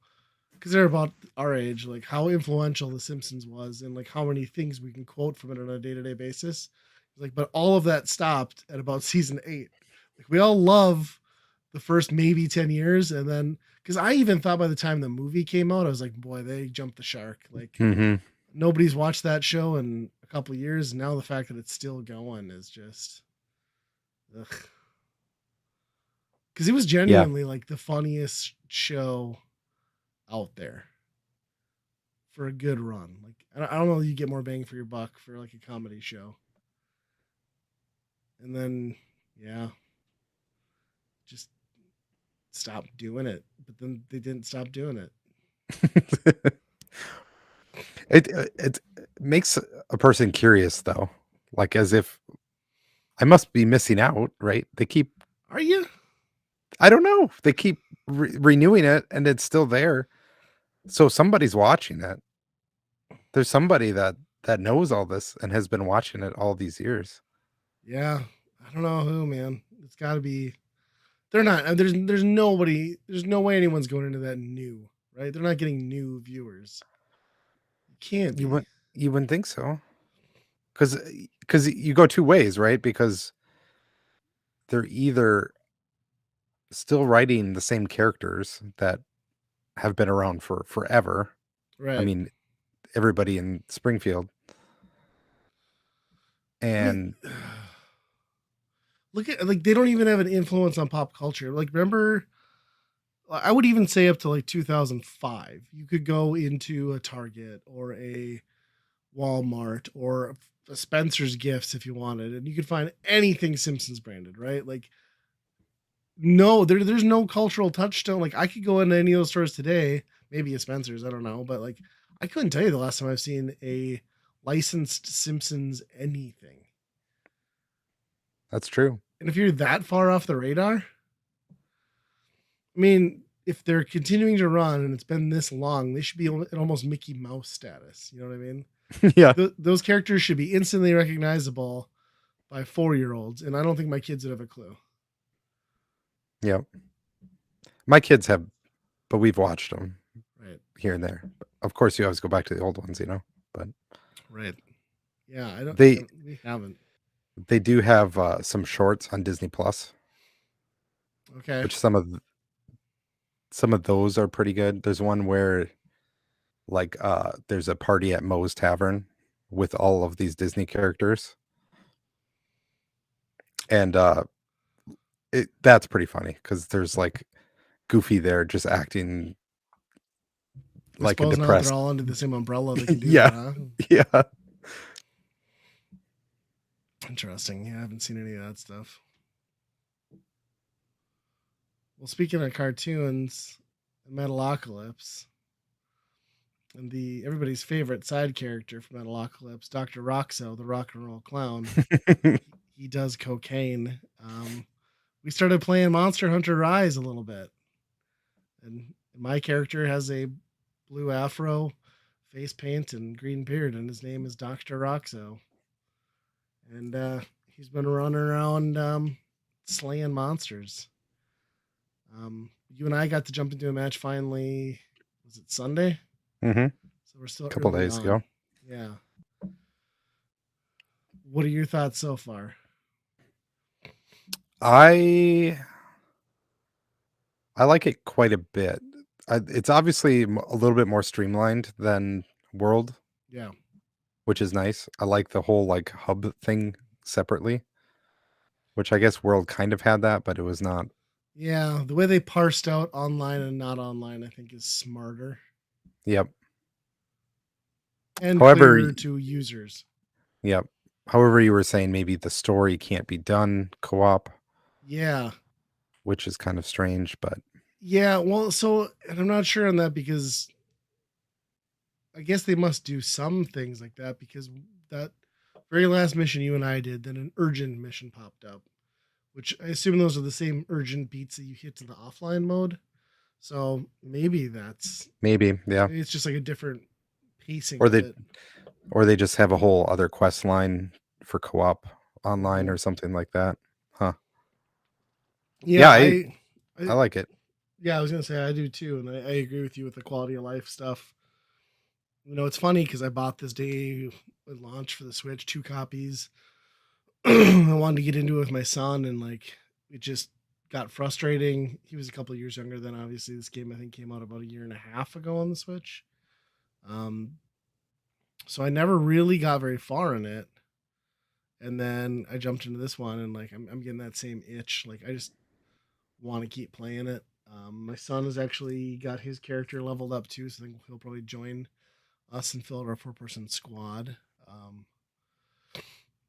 because they're about our age, like how influential The Simpsons was, and like how many things we can quote from it on a day to day basis. Like, but all of that stopped at about season 8. Like, we all love the first maybe 10 years, and then because I even thought by the time the movie came out, I was like, boy, they jumped the shark. Like, mhm. nobody's watched that show in a couple of years. And now the fact that it's still going is just, ugh. Because it was Yeah, genuinely like the funniest show out there for a good run. Like I don't know, you get more bang for your buck for like a comedy show. And then yeah, just stop doing it. But then they didn't stop doing it. it makes a person curious though, like as if I must be missing out, right? They keep, Are you? I don't know, they keep renewing it, and it's still there. So somebody's watching it. There's somebody that knows all this and has been watching it all these years. Yeah. I don't know who, man. It's got to be. They're not. There's nobody. There's no way anyone's going into that new. Right? They're not getting new viewers. It can't You went be. You wouldn't think so, because you go two ways, right? Because they're either still writing the same characters that have been around for forever. I Right. mean, everybody in Springfield, I mean, and look at like they don't even have an influence on pop culture. Like remember, I would even say up to like 2005, you could go into a Target or a Walmart or a Spencer's Gifts if you wanted, and you could find anything Simpsons branded, right? Like no, there's no cultural touchstone. Like I could go into any of those stores today, maybe a Spencer's, I don't know, but like I couldn't tell you the last time I've seen a licensed Simpsons anything. that's true. And if you're that far off the radar, I mean, if they're continuing to run and it's been this long, they should be in almost Mickey Mouse status. You know what I mean? Yeah, Those characters should be instantly recognizable by 4-year-olds, and I don't think my kids would have a clue. yeah. My kids have, but we've watched them Right. here and there. Of course, you always go back to the old ones, but Right. Yeah, I don't. they We haven't. they do have some shorts on Disney Plus, Okay. which some of those are pretty good. There's one where like there's a party at Moe's Tavern with all of these Disney characters, and that's pretty funny because there's like Goofy there just acting I like a suppose now that they're depressed. all under the same umbrella, they can do Yeah, that, huh? yeah. Interesting. Yeah, I haven't seen any of that stuff. Well, speaking of cartoons, Metalocalypse and the everybody's favorite side character from Metalocalypse, Dr. Roxo, the rock and roll clown. He does cocaine. We started playing Monster Hunter Rise a little bit, and my character has a blue afro, face paint, and green beard, and his name is Dr. Roxo. And he's been running around slaying monsters. You and I got to jump into a match finally. Was it Sunday? A So we're still couple early days on. ago. Yeah. What are your thoughts so far? I I like it quite a bit. It's obviously a little bit more streamlined than World, Yeah. which is nice. I like the whole like hub thing separately, which I guess World kind of had that, but it was not. Yeah. The way they parsed out online and not online, I think, is smarter Yep. and However, clearer to users. yep. However, you were saying maybe the story can't be done co-op, Yeah. which is kind of strange, but Yeah. Well, so, and I'm not sure on that because I guess they must do some things like that because that very last mission you and I did, then an urgent mission popped up, which I assume those are the same urgent beats that you hit in the offline mode. So yeah. maybe it's just like a different pacing Or of they it. or they just have a whole other quest line for co-op online Mm-hmm. or something like that. Huh. Yeah, Yeah, I I, like it. yeah, I was gonna say I do too, and I agree with you with the quality of life stuff. You know, it's funny because I bought this day at launch for the Switch 2 copies. I wanted to get into it with my son, and like it just got frustrating. He was a couple years younger than obviously this game. I think came out about a year and a half ago on the Switch. Um, so I never really got very far in it, and then I jumped into this one, and like I'm getting that same itch. Like I just want to keep playing it. My son has actually got his character leveled up too, so I think he'll probably join us and fill out our 4-person squad. Um,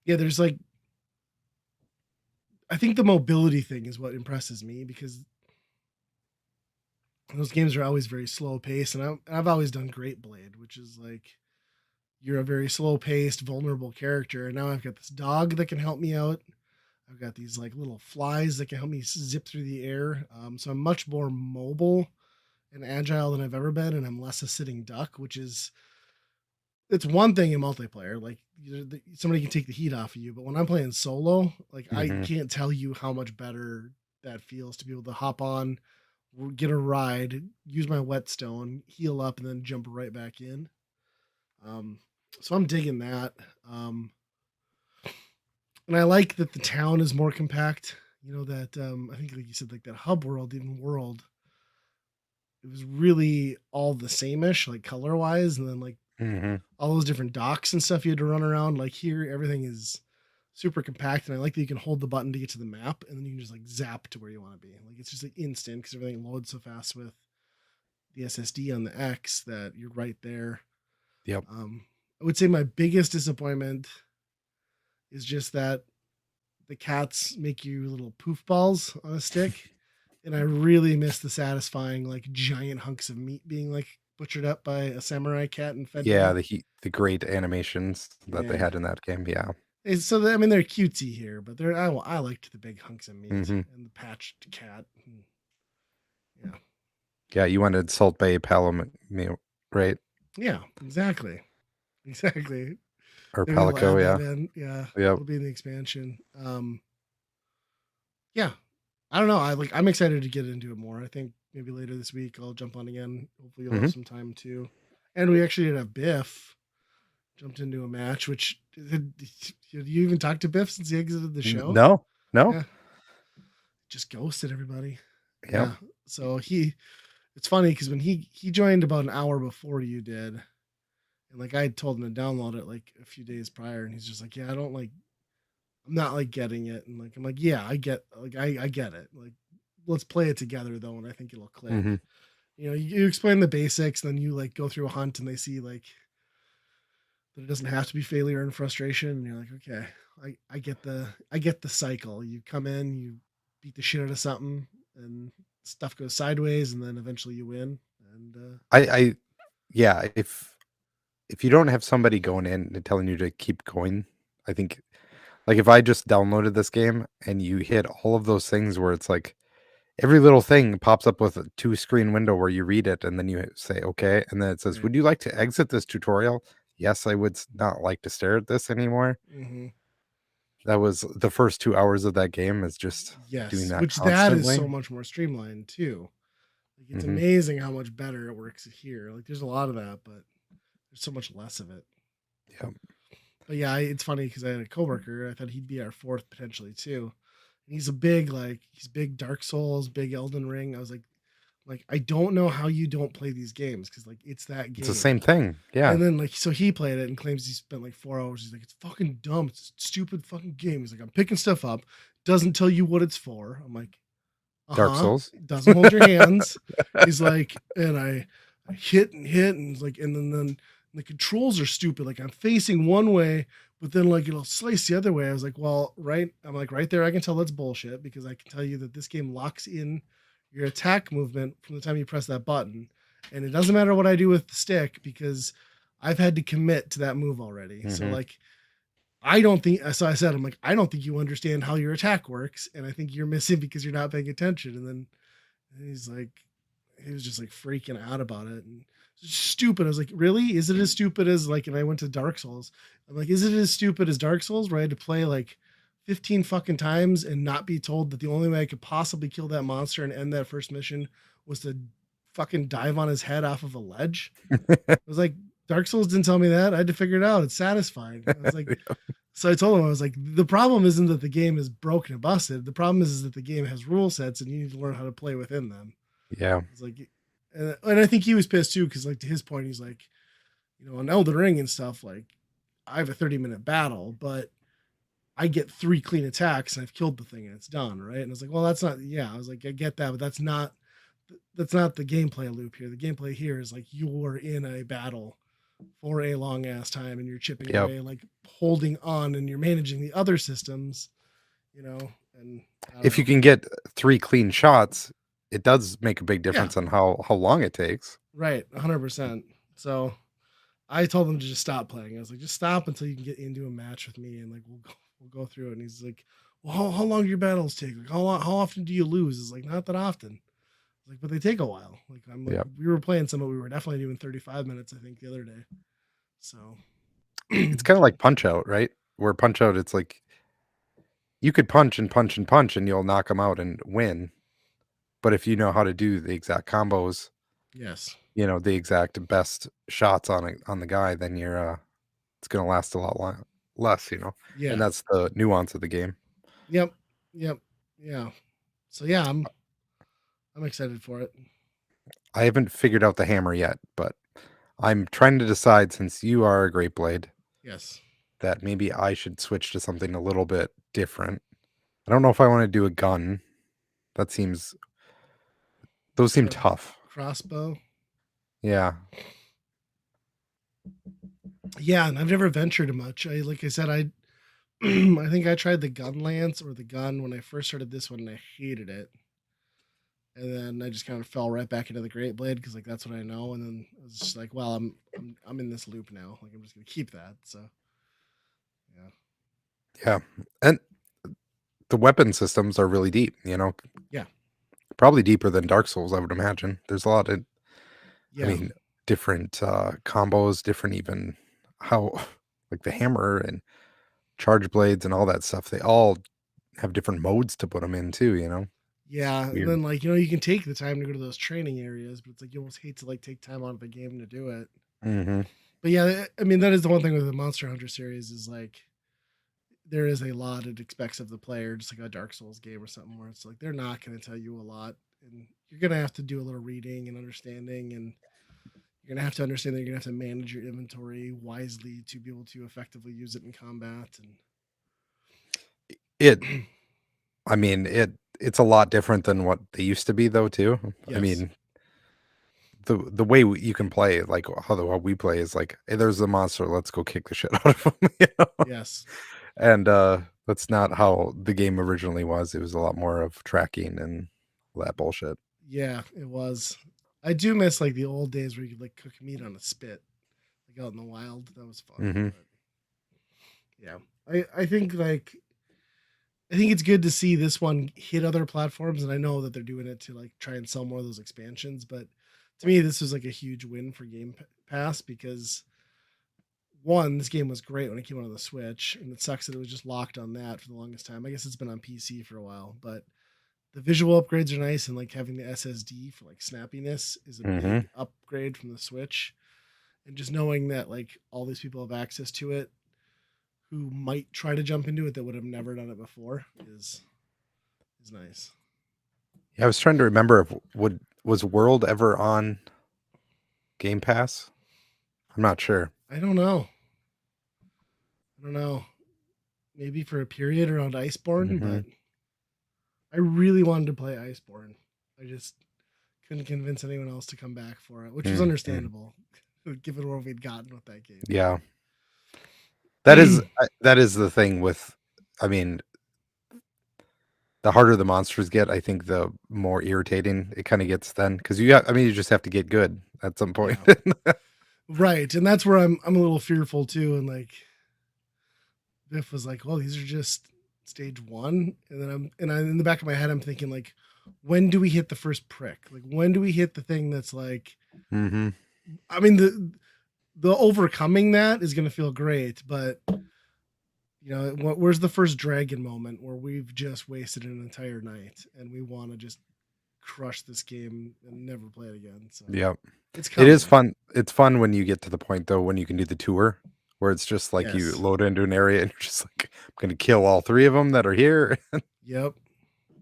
yeah, there's like I think the mobility thing is what impresses me because those games are always very slow paced, and I've always done Great Blade, which is like you're a very slow paced, vulnerable character, and now I've got this dog that can help me out. I've got these like little flies that can help me zip through the air. So I'm much more mobile and agile than I've ever been, and I'm less a sitting duck, which is it's one thing in multiplayer. Like somebody can take the heat off of you, but when I'm playing solo, like I Hmm. can't tell you how much better that feels to be able to hop on, get a ride, use my whetstone, heal up, and then jump right back in. Um, So I'm digging that. Um, and I like that the town is more compact. You know that I think like you said, like that hub world, even world, it was really all the same-ish, like color wise, and then like Hmm. all those different docks and stuff you had to run around. Like here, everything is super compact, and I like that you can hold the button to get to the map, and then you can just like zap to where you want to be. Like it's just like instant because everything loads so fast with the SSD on the X that you're right there. Yep. Um, I would say my biggest disappointment is just that the cats make you little poof balls on a stick, and I really miss the satisfying like giant hunks of meat being like butchered up by a samurai cat and fed to Yeah, me. the great animations that they Yeah. had in that game. Yeah. So I mean they're cutesy here, but I liked the big hunks of meat Hmm. and the patched cat. Yeah, Yeah, you wanted Salt Bay Palomino, right? yeah, exactly, exactly. Or Maybe they'll Palico, add that yeah. in. Yeah, Yep. it'll be in the expansion. Yeah, I don't know. I'm excited to get into it more. I think maybe later this week I'll jump on again. Hopefully you'll have Hmm. some time too. And we actually did have Biff jumped into a match. Which did you even talk to Biff since he exited the show? No, no. Yeah, just ghosted everybody. Yep. Yeah. So it's funny because when he joined about an hour before you did, and like I told him to download it like a few days prior, and he's just like, yeah, I don't like, I'm not like getting it, and like I'm like, yeah, I get it. Like, let's play it together though, and I think it'll click. Hmm. You know, you explain the basics, then you like go through a hunt, and they see like that it doesn't have to be failure and frustration, and you're like, okay, I get the cycle. You come in, you beat the shit out of something, and stuff goes sideways, and then eventually you win. And I yeah, if you don't have somebody going in and telling you to keep going, I think like if I just downloaded this game and you hit all of those things where it's like every little thing pops up with a two screen window where you read it and then you say okay, and then it says, right. "Would you like to exit this tutorial?" Yes, I would not like to stare at this anymore. Mm-hmm. That was the first 2 hours of that game is just doing Yes, that which that is so constantly. much more streamlined too. Like it's Hmm. amazing how much better it works here. Like there's a lot of that, but there's so much less of it. Yeah. But yeah, it's funny because I had a coworker. I thought he'd be our fourth potentially too. And he's a big he's big Dark Souls, big Elden Ring. I was like I don't know how you don't play these games because like it's that It's the game. same thing. Yeah. And then like so he played it and claims he spent like 4 hours. He's like it's fucking dumb. It's a stupid fucking game. He's like I'm picking stuff up, doesn't tell you what it's for. I'm like Dark uh-huh, Souls. doesn't hold your hands. He's like, and I hit and like, and then the controls are stupid. Like I'm facing one way, but then like it'll slice the other way. I was like, well, right. I'm like, right there, I can tell that's bullshit because I can tell you that this game locks in your attack movement from the time you press that button. And it doesn't matter what I do with the stick because I've had to commit to that move already. So Hmm. like I don't think so. I said, I'm like, I don't think you understand how your attack works, and I think you're missing because you're not paying attention. And then he's like, he was just like freaking out about it and stupid. I was like, really? Is it as stupid as like? And I went to Dark Souls. I'm like, is it as stupid as Dark Souls where I had to play like 15 fucking times and not be told that the only way I could possibly kill that monster and end that first mission was to fucking dive on his head off of a ledge? I was like, Dark Souls didn't tell me that. I had to figure it out. It's satisfying. I was like, so I told him, I was like, the problem isn't that the game is broken and busted. The problem is that the game has rule sets and you need to learn how to play within them. Yeah. It's like, and I think he was pissed too, because like to his point, he's like, you know, on Elden Ring and stuff, like I have a 30-minute battle, but I get 3 clean attacks and I've killed the thing and it's done, right? And I was like, well, that's not, yeah. I was like, I get that, but that's not the gameplay loop here. The gameplay here is like you're in a battle for a long ass time and you're chipping Yep. away, like holding on, and you're managing the other systems, you know. And I don't If you know. can get 3 clean shots, it does make a big Yeah, difference on how long it takes. right, 100%. So I told him to just stop playing. I was like, just stop until you can get into a match with me, and like we'll go through it. And he's like, well, how long do your battles take? Like how often do you lose? It's like not that often. Like, but they take a while. Like I'm like Yep. we were playing some, but we were definitely doing 35 minutes. I think the other day. So It's kinda like Punch-Out, right? Where Punch-Out, it's like you could punch and punch and punch and you'll knock them out and win, but if you know how to do the exact combos, yes, the exact best shots on the guy, then it's gonna last a lot less, and Yeah. that's the nuance of the game. Yep. Yep. Yeah. So yeah, I'm excited for it. I haven't figured out the hammer yet, but I'm trying to decide since you are a Great Blade Yes. that maybe I should switch to something a little bit different. I don't know if I want to do a gun. That seems those seem Cro- tough. Crossbow. Yeah. Yeah, and I've never ventured much. Like I said, I I think I tried the gun lance or the gun when I first started this one and I hated it. And then I just kind of fell right back into the Great Blade because like that's what I know. And then I was just like, well, I'm in this loop now. Like I'm just gonna keep that. So yeah, Yeah. And the weapon systems are really deep, yeah, probably deeper than Dark Souls, I would imagine. There's a lot of, I yeah, mean, different combos, different even how, like the hammer and charge blades and all that stuff. They all have different modes to put them in too, yeah. It's And weird. then like you can take the time to go to those training areas, but it's like you almost hate to like take time out of the game to do it. Hmm. But yeah, I mean that is the one thing with the Monster Hunter series is like there is a lot it expects of the player, just like a Dark Souls game or something, where it's like they're not going to tell you a lot, and you're going to have to do a little reading and understanding, and you're going to have to understand that you're going to have to manage your inventory wisely to be able to effectively use it in combat. It, And I mean, it's a lot different than what they used to be though too. I yes, mean, the way you can play, like how we play is like, hey, there's a monster, let's go kick the shit out of him, yes, And that's not how the game originally was. It was a lot more of tracking and all that bullshit. yeah, it was. I do miss like the old days where you could like cook meat on a spit, like out in the wild. That was fun, Hmm. but yeah, I think like I think it's good to see this one hit other platforms, and I know that they're doing it to like try and sell more of those expansions. But to me, this was like a huge win for Game Pass because one, this game was great when it came out on the Switch, and it sucks that it was just locked on that for the longest time. I guess it's been on PC for a while, but the visual upgrades are nice, and like having the SSD for like snappiness is a Hmm. big upgrade from the Switch. And just knowing that like all these people have access to it who might try to jump into it that would have never done it before is nice. Yeah, I was trying to remember if was World ever on Game Pass? I'm not sure. I don't know. I don't know. Maybe for a period around Iceborne, Hmm. but I really wanted to play Iceborne. I just couldn't convince anyone else to come back for it, which was Hmm. understandable given where we'd gotten with that game. Yeah, that is But that is the thing with. I mean, the harder the monsters get, I think the more irritating it kind of gets then because I mean, you just have to get good at some point. yeah, right, and that's where I'm a little fearful too. And like Biff was like, "Well, these are just stage one," and then in the back of my head, I'm thinking like, when do we hit the first prick? Like, when do we hit the thing that's like, Hmm. I mean, the overcoming that is going to feel great, but where's the first dragon moment where we've just wasted an entire night and we want to just crush this game and never play it again? So Yeah. it's It is coming. fun. It's fun when you get to the point though when you can do the tour where it's just like you Yes. load into an area and you're just like, I'm gonna kill all three of them that are here. Yep.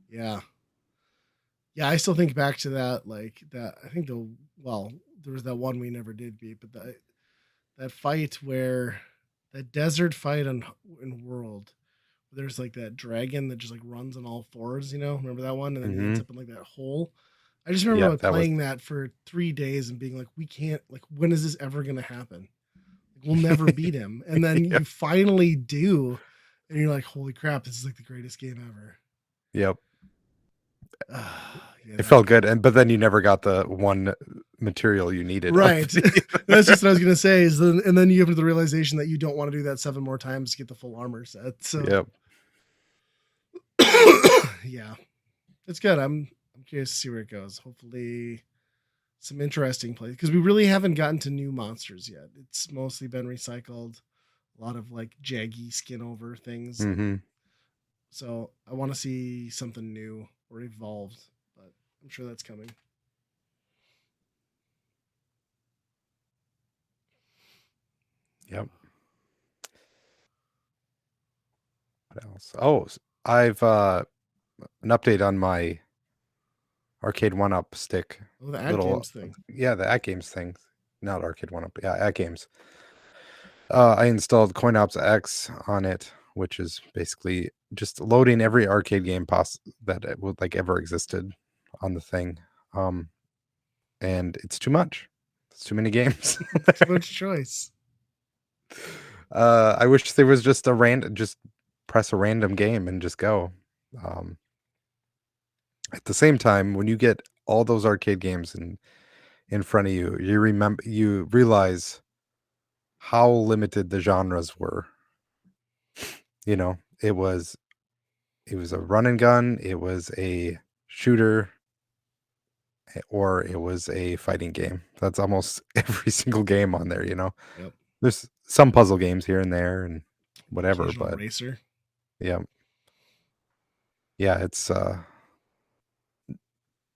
Yeah. Yeah. I still think back to that. Like that. I think there was that one we never did beat, but that fight where that desert fight in World. There's like that dragon that just like runs on all fours. Remember that one? And then he ends Hmm. up in like that hole. I just remember Yeah, like that was playing that for 3 days and being like, we can't, like, when is this ever going to happen? Like, we'll never beat him. And then yeah. you finally do. And you're like, holy crap, this is like the greatest game ever. Yep. Yeah, It that felt game. good. But then you never got the one material you needed out Right. of it. That's just what I was going to say. And then you have the realization that you don't want to do that 7 more times to get the full armor set. So, Yep. yeah, it's good. I'm curious to see where it goes. Hopefully, some interesting plays because we really haven't gotten to new monsters yet. It's mostly been recycled, a lot of like jaggy skin over things, and Hmm. so I want to see something new or evolved, but I'm sure that's coming. Yep. else? Oh, I've an update on my Arcade One Up stick. Oh, the ad Little, games thing. yeah, the at games thing. Not Arcade One Up. Yeah, at games. I installed CoinOps X on it, which is basically just loading every arcade game that it would like ever existed on the thing. Um, and it's too much. It's too many games. Too much choice. I wish there was just just press a random game and just go. Um, at the same time, when you get all those arcade games in front of you, you realize how limited the genres were. You know, it was a run and gun, it was a shooter, or it was a fighting game. That's almost every single game on there, you know. Yep. There's some puzzle games here and there and whatever, Occasional but racer. yeah. Yeah, it's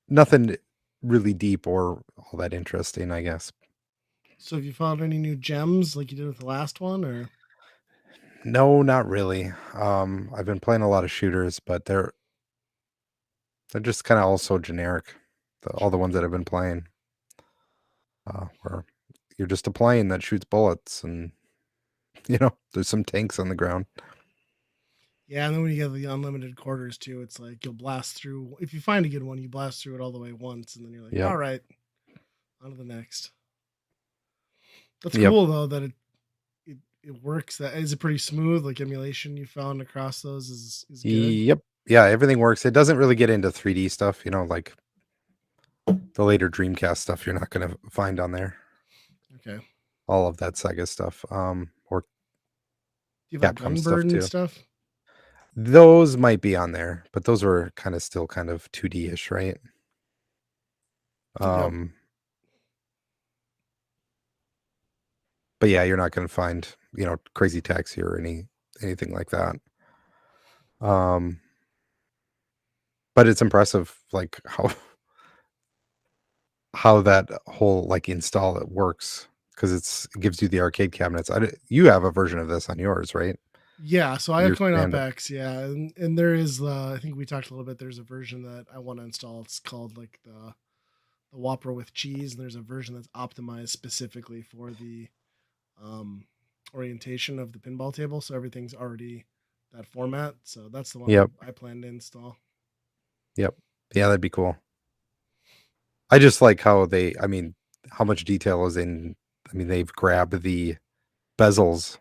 nothing really deep or all that interesting, I guess. So have you found any new gems like you did with the last one, or No, not really. I've been playing a lot of shooters, but they're just kind of all so generic. All the ones that I've been playing, where you're just a plane that shoots bullets, and there's some tanks on the ground. yeah, and then when you get the unlimited quarters too, it's like you'll blast through. If you find a good one, you blast through it all the way once, and then you're like, Yep, all right, on to the next. That's yep, cool though that it works. That is it pretty smooth. Like emulation you found across those is good. yep. Yeah, everything works. It doesn't really get into 3D stuff, like the later Dreamcast stuff. You're not going to find on there Okay. Do all of that Sega stuff, or you have like Capcom stuff Gunbird and too. stuff? Those might be on there, but those were kind of still kind of 2D-ish, right? Yep. Um, but yeah, you're not going to find, Crazy Taxi or anything like that. Um, but it's impressive, like how that whole like install it works because it gives you the arcade cabinets. You have a version of this on yours, right? Yeah, so I have Your Coin Op stand up. X, yeah, and there is I think we talked a little bit. There's a version that I want to install. It's called like the Whopper with cheese, and there's a version that's optimized specifically for the um, orientation of the pinball table. So everything's already that format. So that's the one Yep, I plan to install. yep, yeah, that'd be cool. I just like how much detail is in. I mean, they've grabbed the bezels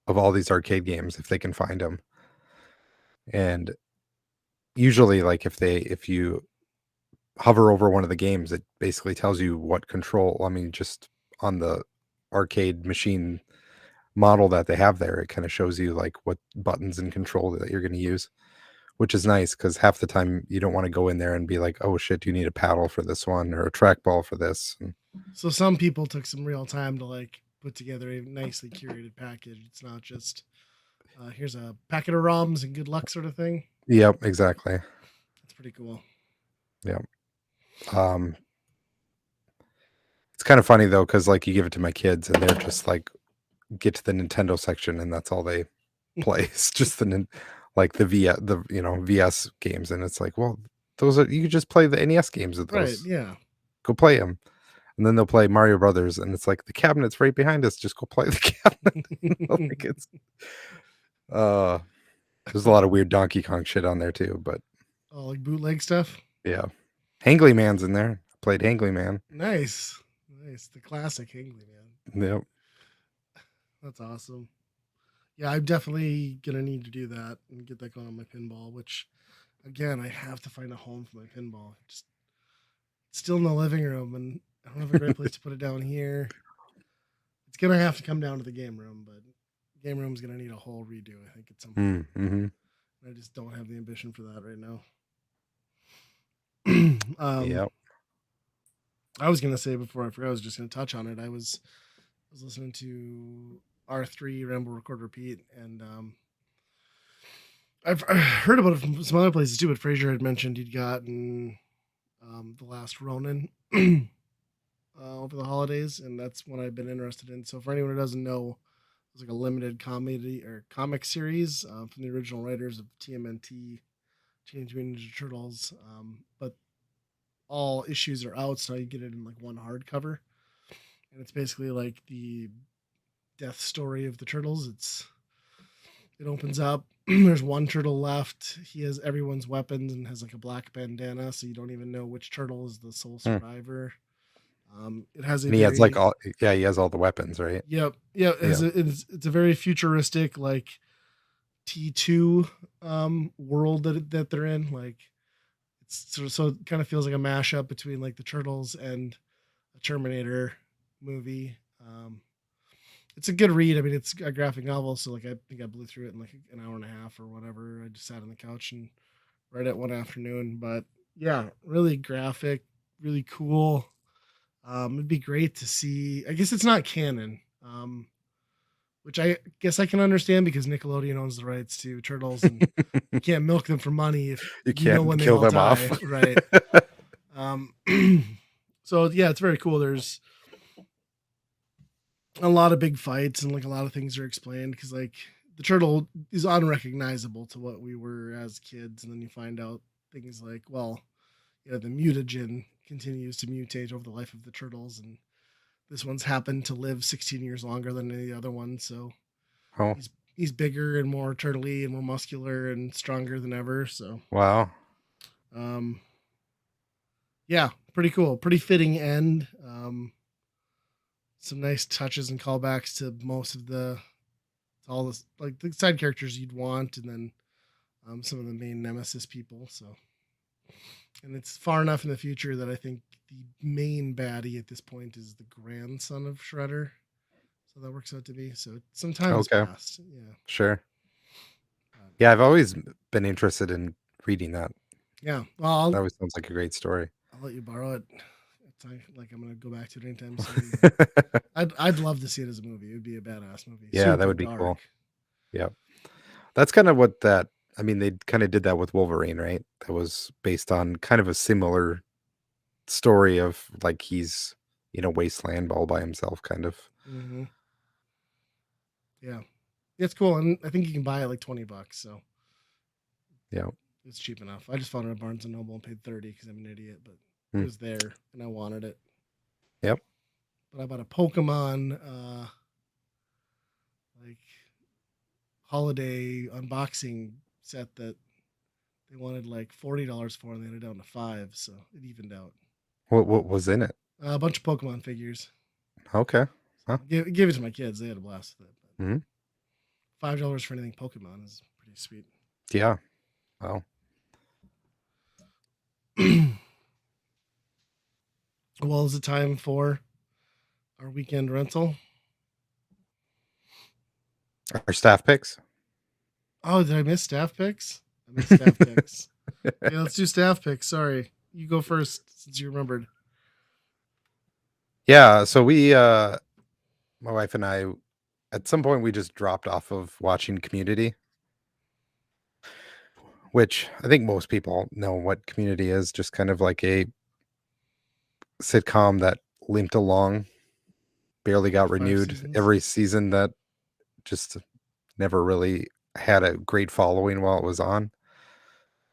of all these arcade games if they can find them, and usually, like if you hover over one of the games, it basically tells you what control. I mean, just on the arcade machine model that they have there, it kind of shows you like what buttons and control that you're going to use, which is nice because half the time you don't want to go in there and be like, oh shit, you need a paddle for this one or a trackball for this. And, So some people took some real time to like put together a nicely curated package. It's not just here's a packet of ROMs and good luck sort of thing. yep, exactly. That's pretty cool. Yep. Um, it's kind of funny though because like you give it to my kids and they're just like get to the Nintendo section and that's all they play. It's just like the VS games, and it's like, well, those are you could just play the NES games with Right? those. Yeah. Go play them, and then they'll play Mario Brothers, and it's like the cabinet's right behind us. Just go play the cabinet. Like it's uh, there's a lot of weird Donkey Kong shit on there too, but Oh, like bootleg stuff. yeah, Hangly Man's in there. Played Hangly Man. Nice, nice. The classic Hingley, man. Yep. That's awesome. Yeah, I'm definitely gonna need to do that and get that going on my pinball. Which, again, I have to find a home for my pinball. Just it's still in the living room, and I don't have a great place to put it down here. It's gonna have to come down to the game room, but game room's gonna need a whole redo. I think at some point. Mm-hmm. I just don't have the ambition for that right now. Yep. I was gonna say before I forgot, I was just gonna touch on it. I was listening to R3 Ramble Record Repeat, and I've heard about it from some other places too. But Fraser had mentioned he'd gotten the last Ronin over the holidays, and that's one I've been interested in. So for anyone who doesn't know, was like a limited comedy or comic series from the original writers of TMNT, Teenage Mutant Ninja Turtles. But all issues are out, so you get it in like one hardcover, and it's basically like the death story of the turtles. It opens up. There's one turtle left. He has everyone's weapons and has like a black bandana, so you don't even know which turtle is the sole Hmm. survivor. It has a And he has like very all, yeah, he has all the weapons, right? yep. Yeah. It's a very futuristic like T2 world that they're in. Like so it kind of feels like a mashup between like the Turtles and a Terminator movie. It's a good read. I mean, it's a graphic novel, so like I think I blew through it in like an hour and a half or whatever. I just sat on the couch and read it one afternoon. But yeah, really graphic, really cool. It'd be great to see. I guess it's not canon, which I guess I can understand because Nickelodeon owns the rights to Turtles, and you can't milk them for money if You you know can't when they kill all them off. die, right? Um, so yeah, it's very cool. There's a lot of big fights and like a lot of things are explained because like the turtle is unrecognizable to what we were as kids, and then you find out things like, well, the mutagen continues to mutate over the life of the turtles, and this one's happened to live 16 years longer than any other one, so Oh, he's bigger and more turtly and more muscular and stronger than ever. So wow. um, yeah, pretty cool, pretty fitting end. Some nice touches and callbacks to most of the to all the like the side characters you'd want, and then some of the main nemesis people. So, and it's far enough in the future that I think the main baddie at this point is the grandson of Shredder. So that works out to be. So some time has Okay, passed. Yeah. sure. But, Yeah, I've always been interested in reading that. yeah. Well, That always sounds like a great story. I'll let you borrow it. It's like I'm gonna go back to it anytime soon. But I'd love to see it as a movie. It would be a badass movie. Yeah, that Super would be dark. cool. Yeah. That's kind of what that I mean, they kind of did that with Wolverine, right? That was based on kind of a similar story of like he's in a wasteland all by himself, kind of. Mm-hmm. Yeah. It's cool, and I think you can buy it like $20. So Yeah. it's cheap enough. I just found it at Barnes and Noble and paid 30 because I'm an idiot, but it Hmm. was there and I wanted it. Yep. But I bought a Pokemon like holiday unboxing set that they wanted like $40 for, and they had it down to 5, so it evened out. What was in it? A bunch of Pokemon figures. Okay. So Huh. give it to my kids. They had a blast with it. But Hmm. $5 for anything Pokemon is pretty sweet. Yeah. Wow. Well, is it time for our weekend rental? Our staff picks. Oh, did I miss staff picks? I missed staff picks. Okay, let's do staff picks. Sorry. You go first since you remembered. Yeah, so we my wife and I at some point we just dropped off of watching Community, which I think most people know what Community is, just kind of like a sitcom that limped along, barely got 5 renewed seasons. every season, that just never really had a great following while it was on.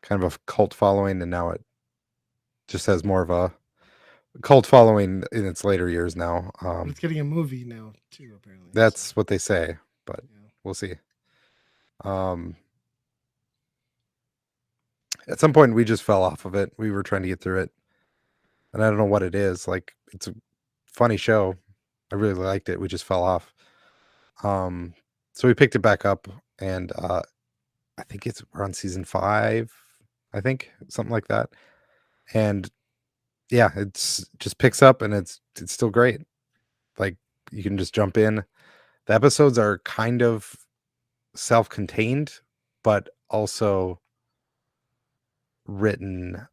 Kind of a cult following, and now it just has more of a cult following in its later years now. But it's getting a movie now too, apparently. So That's what they say, but yeah. we'll see. Um, at some point we just fell off of it. We were trying to get through it, and I don't know what it is. Like, it's a funny show. I really liked it. We just fell off. Um, so we picked it back up, and I think we're on season 5, I think, something like that. And yeah, it's just picks up, and it's still great. Like, you can just jump in. The episodes are kind of self-contained, but also written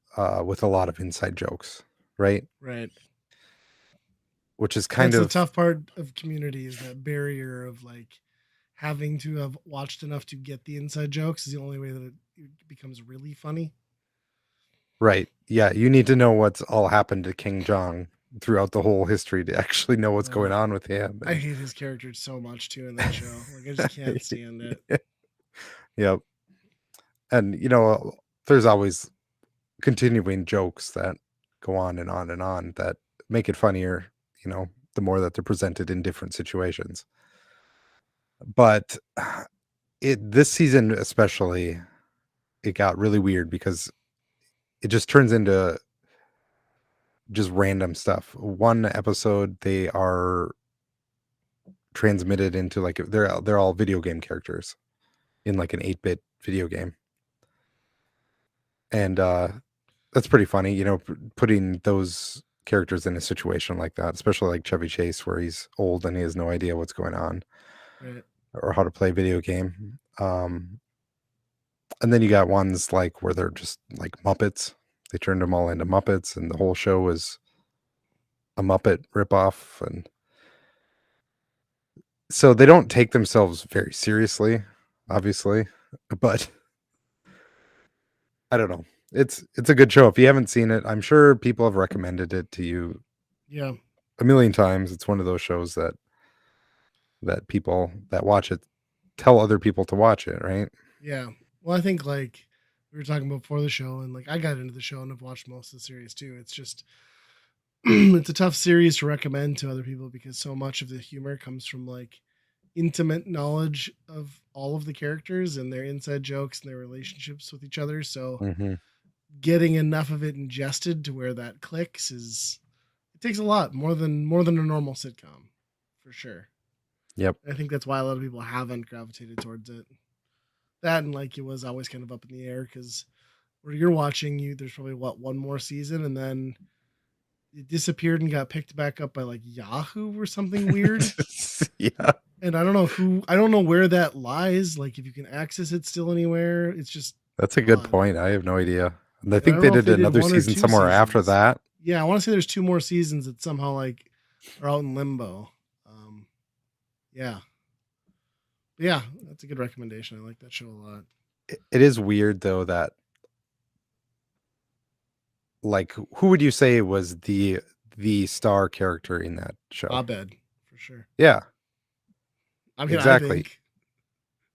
with a lot of inside jokes, right? Right. Which is kind That's the of tough part of Community is that barrier of like having to have watched enough to get the inside jokes is the only way that it becomes really funny. right. Yeah, you need to know what's all happened to King Jong. throughout the whole history to actually know what's Uh, going on with him. I hate his character so much too in that show. Like I just can't stand it. Yep. And there's always continuing jokes that go on and on and on that make it funnier, the more that they're presented in different situations. But this season especially, it got really weird because it just turns into just random stuff. One episode, they are transmitted into like they're all video game characters in like an 8-bit video game. And that's pretty funny, putting those characters in a situation like that, especially like Chevy Chase where he's old and he has no idea what's going on Right. or how to play a video game. And then you got ones like where they're just like Muppets. They turned them all into Muppets and the whole show is a Muppet ripoff. And so they don't take themselves very seriously, obviously, but I don't know. It's a good show. If you haven't seen it, I'm sure people have recommended it to you Yeah. a million times. It's one of those shows that people that watch it tell other people to watch it, right? Yeah. Well, I think like we were talking about before the show, and like I got into the show and I've watched most of the series too. It's just it's a tough series to recommend to other people because so much of the humor comes from like intimate knowledge of all of the characters and their inside jokes and their relationships with each other. So Mm-hmm. getting enough of it ingested to where that clicks is it takes a lot more than a normal sitcom for sure. Yep. I think that's why a lot of people haven't gravitated towards it. That and like it was always kind of up in the air because where you're watching there's probably one more season and then it disappeared and got picked back up by like Yahoo or something weird. Yeah. And I don't know where that lies. Like if you can access it still anywhere, it's just That's a good odd. point. I have no idea. And I And I think don't they know if did they did another one or season two somewhere after seasons. that. Yeah, I want to say there's two more seasons that somehow like are out in limbo. Yeah, but yeah, that's a good recommendation. I like that show a lot. It is weird though that like who would you say was the star character in that show? Abed for sure. Yeah, I mean, I exactly. think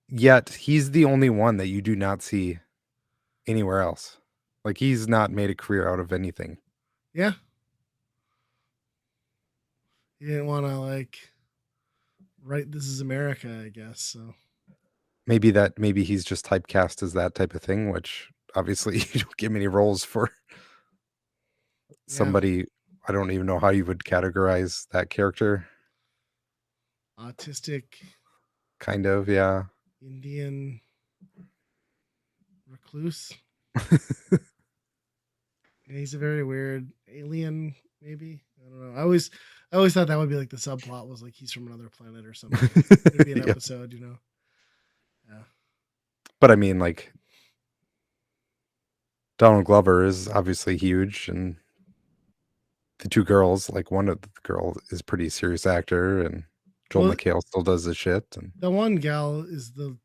Yet he's the only one that you do not see anywhere else. Like he's not made a career out of anything. yeah, he didn't want to like write "This Is America," I guess. So Maybe he's just typecast as that type of thing, which obviously you don't get many roles for yeah, somebody. I don't even know how you would categorize that character. autistic Kind of, yeah. Indian recluse. Yeah, he's a very weird alien, maybe. I don't know. I always thought that would be like the subplot was like he's from another planet or something. There'd be an Yeah. episode. Yeah. But I mean, like Donald Glover is obviously huge, and the two girls, like one of the girls is a pretty serious actor, and Joel Well, McHale still does the shit. And the one gal is the